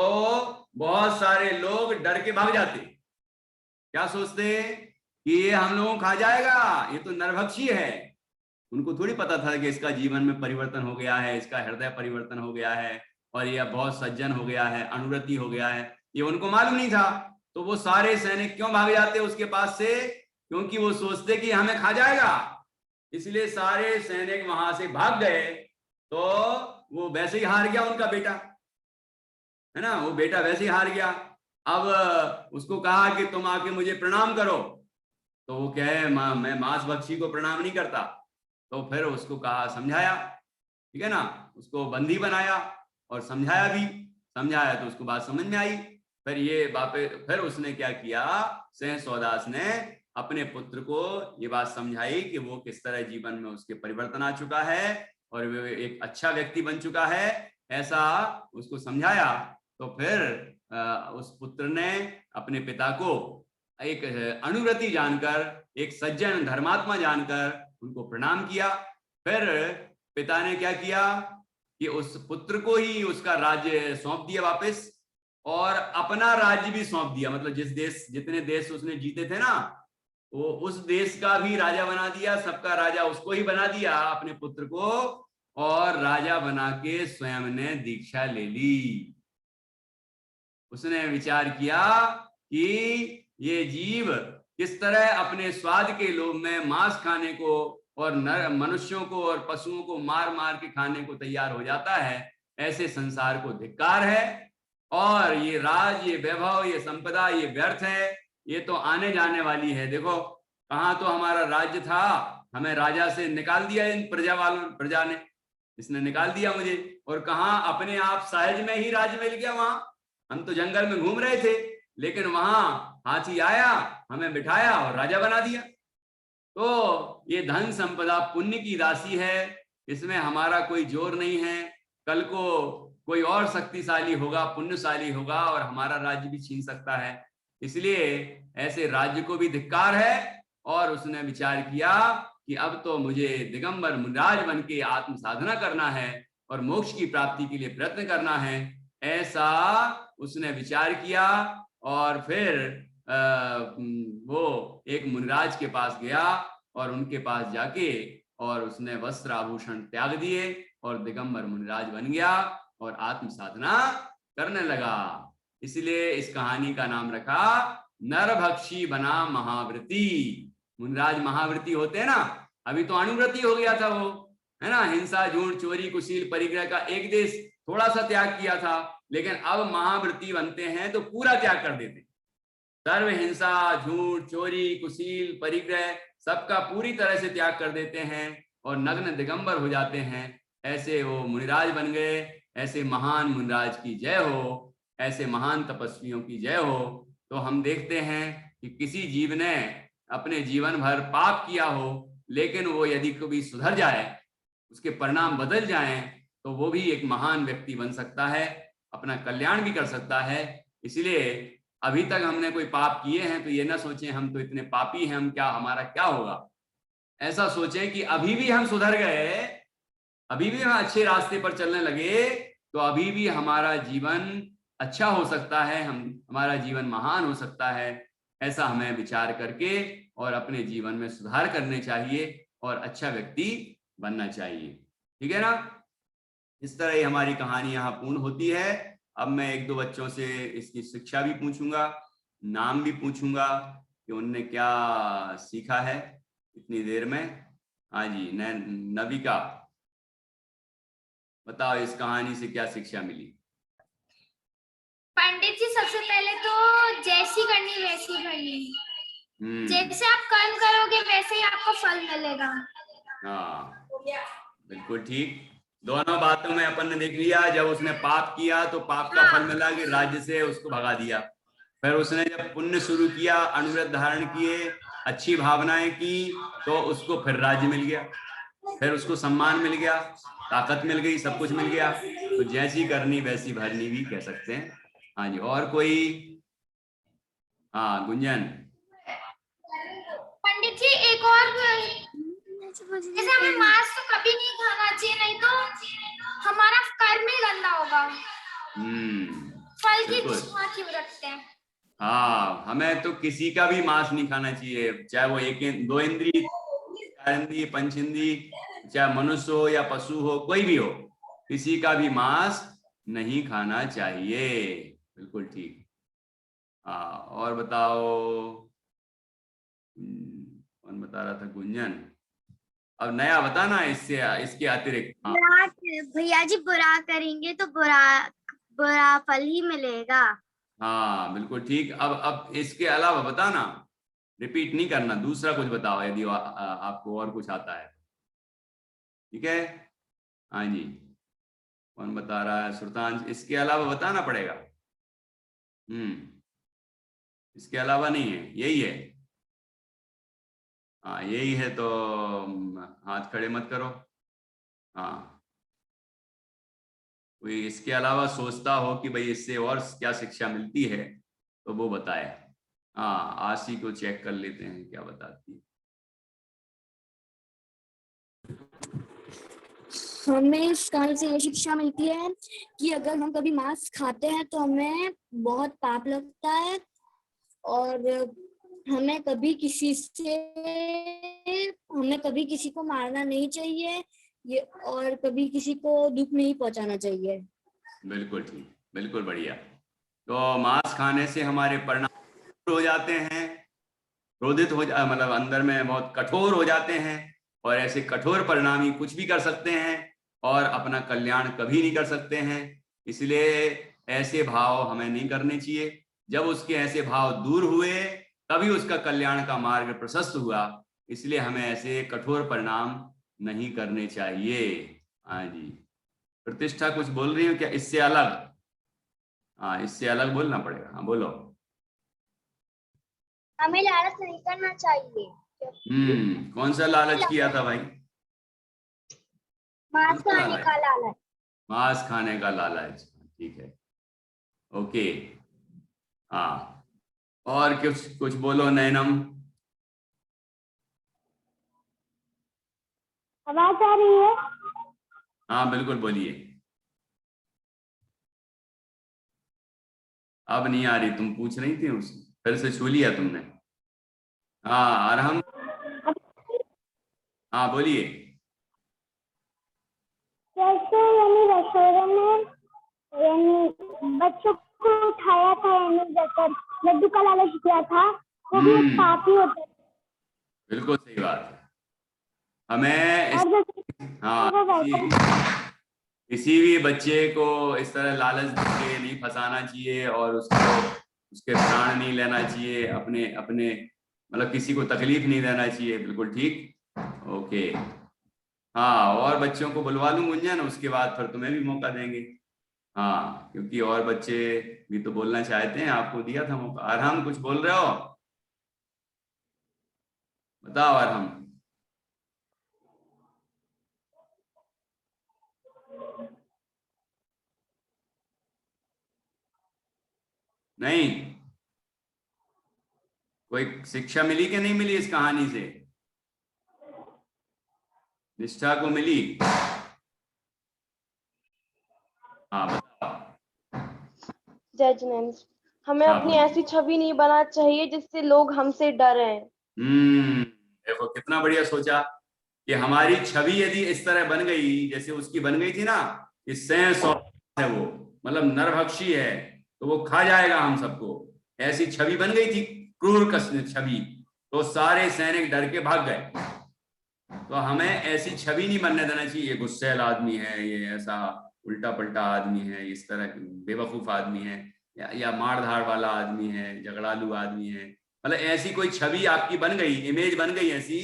बहुत सारे लोग डर के भाग जाते। क्या सोचते कि ये हम लोगों को खा जाएगा, ये तो नरभक्षी है। उनको थोड़ी पता था कि इसका जीवन में परिवर्तन हो गया है, इसका हृदय परिवर्तन हो गया है और ये बहुत सज्जन हो गया है, अनुरति हो गया है, ये उनको मालूम नहीं था। तो वो सारे सैनिक क्यों भाग जाते उसके पास से? क्योंकि वो सोचते कि हमें खा जाएगा, इसलिए सारे सैनिक वहां से भाग गए। तो वो वैसे ही हार गया, उनका बेटा, है ना, वो बेटा वैसे ही हार गया। अब उसको कहा कि तुम आके मुझे प्रणाम करो, तो वो कहे मैं मांस भक्षी को प्रणाम नहीं करता। तो फिर उसको कहा, समझाया, ठीक है ना, उसको बंदी बनाया और समझाया भी, समझाया तो उसको बात समझ में आई। फिर उसने क्या किया, सिंह सौदास ने अपने पुत्र को ये बात समझाई कि वो किस तरह जीवन में उसके परिवर्तन आ चुका है और वो एक अच्छा व्यक्ति बन चुका है, ऐसा उसको समझाया। तो फिर उस पुत्र ने अपने पिता को एक अनुव्रति जानकर, एक सज्जन धर्मात्मा जानकर उनको प्रणाम किया। फिर पिता ने क्या किया कि उस पुत्र को ही उसका राज्य सौंप दिया वापस, और अपना राज्य भी सौंप दिया। मतलब जितने देश उसने जीते थे ना, वो उस देश का भी राजा बना दिया, सबका राजा उसको ही बना दिया, अपने पुत्र को, और राजा बना के स्वयं ने दीक्षा ले ली। उसने विचार किया कि ये जीव किस तरह अपने स्वाद के लोभ में मांस खाने को और मनुष्यों को और पशुओं को मार मार के खाने को तैयार हो जाता है, ऐसे संसार को धिक्कार है। और ये राज, ये वैभव, ये संपदा, ये व्यर्थ है, ये तो आने जाने वाली है। देखो कहाँ तो हमारा राज्य था, हमें राजा से निकाल दिया इन प्रजा ने, इसने निकाल दिया मुझे, और कहाँ अपने आप सहज में ही राज्य मिल गया। वहां हम तो जंगल में घूम रहे थे, लेकिन वहां हाथी आया, हमें बिठाया और राजा बना दिया। तो ये धन संपदा पुण्य की राशि है, इसमें हमारा कोई जोर नहीं है। कल को कोई और शक्तिशाली होगा, पुण्यशाली होगा, और हमारा राज्य भी छीन सकता है। इसलिए ऐसे राज्य को भी धिक्कार है। और उसने विचार किया कि अब तो मुझे दिगंबर मुनिराज बन के आत्म साधना करना है और मोक्ष की प्राप्ति के लिए प्रयत्न करना है। ऐसा उसने विचार किया और फिर वो एक मुनिराज के पास गया और उनके पास जाके और उसने वस्त्र आभूषण त्याग दिए और दिगंबर मुनिराज बन गया और आत्म साधना करने लगा। इसलिए इस कहानी का नाम रखा नरभक्षी बना महाव्रती। मुनिराज महाव्रती होते हैं ना, अभी तो अनुव्रती हो गया था वो, है ना, हिंसा झूठ चोरी कुशील परिग्रह का एक देश थोड़ा सा त्याग किया था, लेकिन अब महाव्रती बनते हैं तो पूरा त्याग कर देते हैं। सर्व हिंसा झूठ चोरी कुशील परिग्रह सबका पूरी तरह से त्याग कर देते हैं और नग्न दिगंबर हो जाते हैं। ऐसे वो मुनिराज बन गए। ऐसे महान मुनिराज की जय हो, ऐसे महान तपस्वियों की जय हो। तो हम देखते हैं कि किसी जीव ने अपने जीवन भर पाप किया हो, लेकिन वो यदि कभी सुधर जाए, उसके परिणाम बदल जाएं, तो वो भी एक महान व्यक्ति बन सकता है, अपना कल्याण भी कर सकता है। इसलिए अभी तक हमने कोई पाप किए हैं तो ये ना सोचें हम तो इतने पापी हैं, हम क्या, हमारा क्या होगा। ऐसा सोचें कि अभी भी हम सुधर गए, अभी भी हम अच्छे रास्ते पर चलने लगे, तो अभी भी हमारा जीवन अच्छा हो सकता है, हमारा जीवन महान हो सकता है। ऐसा हमें विचार करके और अपने जीवन में सुधार करने चाहिए और अच्छा व्यक्ति बनना चाहिए। ठीक है ना। इस तरह ही हमारी कहानी यहाँ पूर्ण होती है। अब मैं एक दो बच्चों से इसकी शिक्षा भी पूछूंगा, नाम भी पूछूंगा कि उनने क्या सीखा है इतनी देर में। हाँ जी, नविका बताओ इस कहानी से क्या शिक्षा मिली। पंडित जी सबसे पहले तो जैसी करनी वैसी करनी, जैसे आप कर्म करोगे वैसे ही आपको फल मिलेगा। हाँ बिल्कुल ठीक। दोनों बातों में अपन ने देख लिया, जब उसने पाप किया तो पाप का फल मिला कि राज्य से उसको भगा दिया। फिर उसने जब पुण्य शुरू किया, अनुव्रत धारण किए, अच्छी भावनाएं की, तो उसको फिर राज्य मिल गया, फिर उसको सम्मान मिल गया, ताकत मिल गई, सब कुछ मिल गया। तो जैसी करनी वैसी भरनी भी कह सकते हैं। हाँ जी, और कोई? हाँ गुंजन। पंडित जी एक और, जैसे हमें मांस तो कभी नहीं खाना चाहिए, नहीं तो हमारा कर्म ही गंदा होगा। फल की इच्छा क्यों रखते हैं? हाँ, हमें तो किसी का भी मांस नहीं खाना चाहिए, चाहे वो एक दो इंद्रिय, चार इंद्रिय, पंच इंद्रिय, चाहे मनुष्य हो या पशु हो, कोई भी हो, किसी का भी मांस नहीं खाना चाहिए। बिल्कुल ठीक। हाँ, और बताओ कौन बता रहा था? गुंजन। अब नया बताना इससे, इसके अतिरिक्त। भैया जी बुरा करेंगे तो बुरा फल ही मिलेगा। हाँ बिल्कुल ठीक। अब इसके अलावा बताना, रिपीट नहीं करना, दूसरा कुछ बताओ यदि आपको और कुछ आता है। ठीक है। हाँ जी, कौन बता रहा है? सुल्तान। इसके अलावा बताना पड़ेगा। इसके अलावा नहीं है, यही है। हाँ यही है, तो हाथ खड़े मत करो। हाँ, कोई इसके अलावा सोचता हो कि भाई इससे और क्या शिक्षा मिलती है तो वो बताए। हाँ, आशी को चेक कर लेते हैं क्या बताती है। हमें इस कहानी से ये शिक्षा मिलती है कि अगर हम कभी मांस खाते हैं तो हमें बहुत पाप लगता है और हमें कभी किसी को मारना नहीं चाहिए ये, और कभी किसी को दुख नहीं पहुंचाना चाहिए। बिल्कुल ठीक, बिल्कुल बढ़िया। तो मांस खाने से हमारे परिणाम हो जाते हैं, क्रोधित हो मतलब अंदर में बहुत कठोर हो जाते हैं, और ऐसे कठोर परिणामी कुछ भी कर सकते हैं और अपना कल्याण कभी नहीं कर सकते हैं। इसलिए ऐसे भाव हमें नहीं करने चाहिए। जब उसके ऐसे भाव दूर हुए तभी उसका कल्याण का मार्ग प्रशस्त हुआ। इसलिए हमें ऐसे कठोर परिणाम नहीं करने चाहिए। हाँ जी, प्रतिष्ठा कुछ बोल रही हो क्या इससे अलग? हाँ, इससे अलग बोलना पड़ेगा। हाँ बोलो। हमें लालच नहीं करना चाहिए। कौन सा लालच किया था भाई? मांस खाने का लालच। मांस खाने का लालच, ठीक है, ओके। हाँ, और कुछ बोलो नैनम। आवाज आ रही है? हाँ बिल्कुल बोलिए। अब नहीं आ रही, तुम पूछ रही थी उससे, फिर से छू लिया तुमने। हाँ अरहम, हाँ बोलिए। जैसे यानी रसोई में यानी बच्चों को उठाया था, यानी जैसे लड्डू का लालच किया था, वो भी एक पाप ही होता है। बिल्कुल सही बात है। हमें और किसी भी बच्चे को इस तरह लालच देके नहीं फंसाना चाहिए, और उसके प्राण नहीं लेना चाहिए, अपने अपने मतलब किसी को तकलीफ नहीं देना चाहिए। बिल्कुल ठीक, ओके। हाँ, और बच्चों को बुलवा लूं गुंजन, उसके बाद फिर तुम्हें भी मौका देंगे। हाँ, क्योंकि और बच्चे भी तो बोलना चाहते हैं, आपको दिया था मौका। अरहम कुछ बोल रहे हो? बताओ अरहम। नहीं, कोई शिक्षा मिली कि नहीं मिली इस कहानी से? निष्ठा को मिली? हाँ बताओ। जजमेंट, हमें अपनी ऐसी छवि नहीं बनाना चाहिए जिससे लोग हमसे डरें। देखो कितना बढ़िया सोचा कि हमारी छवि यदि इस तरह बन गई जैसे उसकी बन गई थी ना, कि सेंस है वो, मतलब नरभक्षी है, तो वो खा जाएगा हम सबको, ऐसी छवि बन गई थी, क्रूर छवि, तो सारे सैनिक डर के भाग गए। तो हमें ऐसी छवि नहीं बनने देना चाहिए, ये गुस्सैल आदमी है, ये ऐसा उल्टा पलटा आदमी है, इस तरह बेवकूफ आदमी है, या मार धाड़ वाला आदमी है, झगड़ालू आदमी है, मतलब ऐसी कोई छवि आपकी बन गई, इमेज बन गई ऐसी,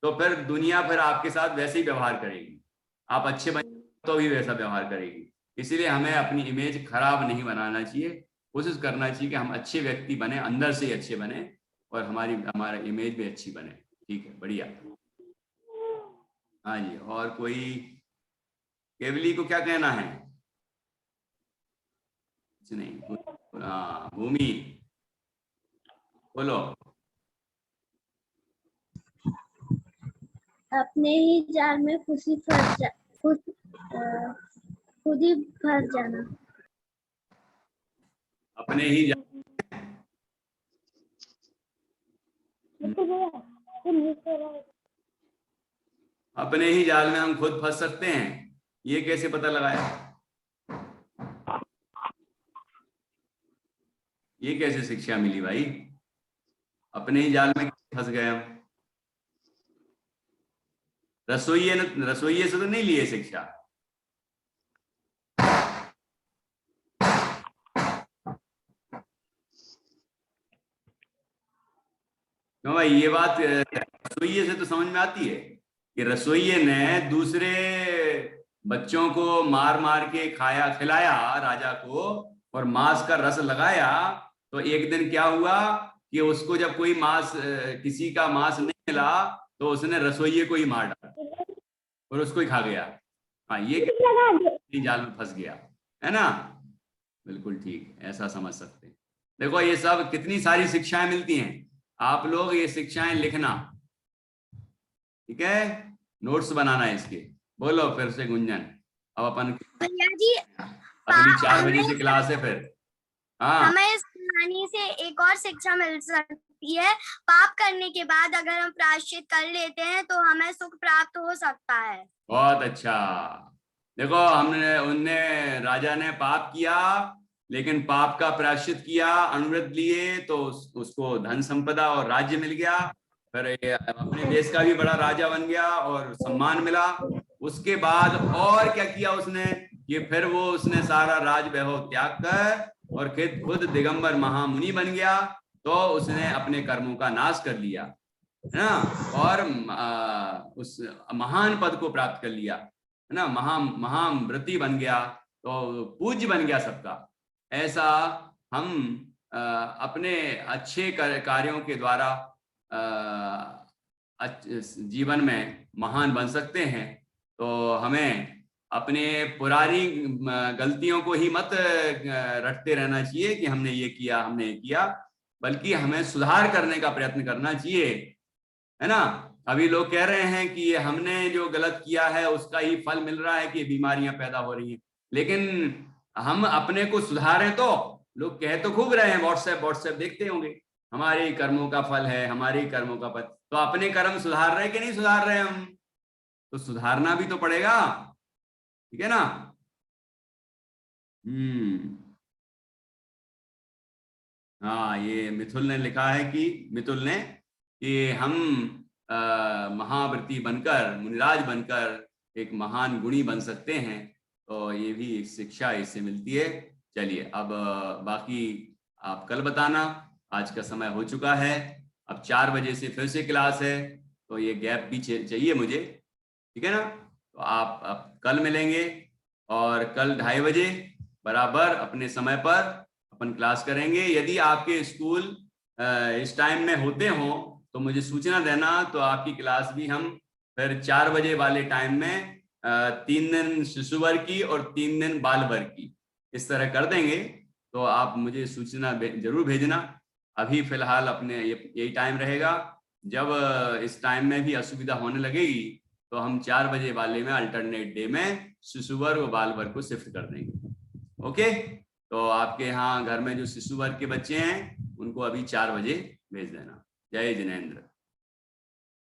तो फिर दुनिया फिर आपके साथ वैसे ही व्यवहार करेगी। आप अच्छे बन तो भी वैसा व्यवहार करेगी। इसीलिए हमें अपनी इमेज खराब नहीं बनाना चाहिए, कोशिश करना चाहिए कि हम अच्छे व्यक्ति बने, अंदर से अच्छे बने, और हमारा इमेज भी अच्छी बने। ठीक है, बढ़िया। हाँ जी, और कोई? केवली को क्या कहना है? कुछ नहीं। हाँ भूमि बोलो। अपने ही जाल में खुद ही फंस जाना। अपने ही अपने ही जाल में हम खुद फंस सकते हैं, ये कैसे पता लगाया? ये कैसे शिक्षा मिली भाई? अपने ही जाल में फंस गए हम? रसोइये से तो नहीं लिए शिक्षा। क्यों भाई, ये बात रसोइये से तो समझ में आती है कि रसोइये ने दूसरे बच्चों को मार मार के खिलाया राजा को, और मांस का रस लगाया, तो एक दिन क्या हुआ कि उसको जब कोई किसी का मांस नहीं मिला, तो उसने रसोइये को ही मार डाला और उसको ही खा गया। हाँ, ये जाल में फंस गया, है ना? बिल्कुल ठीक, ऐसा समझ सकते हैं। देखो ये सब कितनी सारी शिक्षाएं मिलती हैं, आप लोग ये शिक्षाएं लिखना, ठीक है? नोट्स बनाना है इसके। बोलो फिर से गुंजन। अब अपन भैया जी अगली 4 बजे से क्लास है फिर। हाँ, हमें इस कहानी से एक और शिक्षा मिल सकती है, पाप करने के बाद अगर हम प्रायश्चित कर लेते हैं तो हमें सुख प्राप्त हो सकता है। बहुत अच्छा। देखो उनने राजा ने पाप किया, लेकिन पाप का प्रायश्चित किया, अनुव्रत लिए, तो उसको धन संपदा और राज्य मिल गया, फिर अपने देश का भी बड़ा राजा बन गया और सम्मान मिला। उसके बाद और क्या किया उसने, ये फिर उसने सारा राज वैभव त्याग कर और खुद दिगंबर महामुनि बन गया, तो उसने अपने कर्मों का नाश कर लिया, है ना, और उस महान पद को प्राप्त कर लिया, है ना, महाव्रती बन गया, तो पूज्य बन गया सबका। ऐसा हम अपने अच्छे कार्यों के द्वारा जीवन में महान बन सकते हैं। तो हमें अपने पुरानी गलतियों को ही मत रटते रहना चाहिए कि हमने ये किया, हमने ये किया, बल्कि हमें सुधार करने का प्रयत्न करना चाहिए, है ना। अभी लोग कह रहे हैं कि ये हमने जो गलत किया है उसका ही फल मिल रहा है कि बीमारियां पैदा हो रही हैं, लेकिन हम अपने को सुधारें। तो लोग कह तो खूब रहे हैं, व्हाट्सएप देखते होंगे, हमारे कर्मों का फल है, हमारे कर्मों का फल। तो अपने कर्म सुधार रहे कि नहीं सुधार रहे हम? तो सुधारना भी तो पड़ेगा, ठीक है ना। हाँ, ये मिथुल ने लिखा है कि हम महाव्रती बनकर, मुनिराज बनकर एक महान गुणी बन सकते हैं। तो ये भी एक शिक्षा इससे मिलती है। चलिए, अब बाकी आप कल बताना, आज का समय हो चुका है। अब 4 बजे से फिर से क्लास है, तो ये गैप भी चाहिए मुझे, ठीक है ना। तो आप कल मिलेंगे और कल 2:30 बजे बराबर अपने समय पर अपन क्लास करेंगे। यदि आपके स्कूल इस टाइम में होते हो तो मुझे सूचना देना, तो आपकी क्लास भी हम फिर 4 बजे वाले टाइम में 3 दिन शिशु वर्ग की और 3 दिन बाल वर्ग की इस तरह कर देंगे। तो आप मुझे सूचना जरूर भेजना। अभी फिलहाल अपने यही टाइम रहेगा। जब इस टाइम में भी असुविधा होने लगेगी तो हम 4 बजे वाले में अल्टरनेट डे में शिशु वर्ग और बाल वर्ग को शिफ्ट कर देंगे। ओके, तो आपके यहाँ घर में जो शिशु वर्ग के बच्चे हैं उनको अभी 4 बजे भेज देना। जय जिनेंद्र।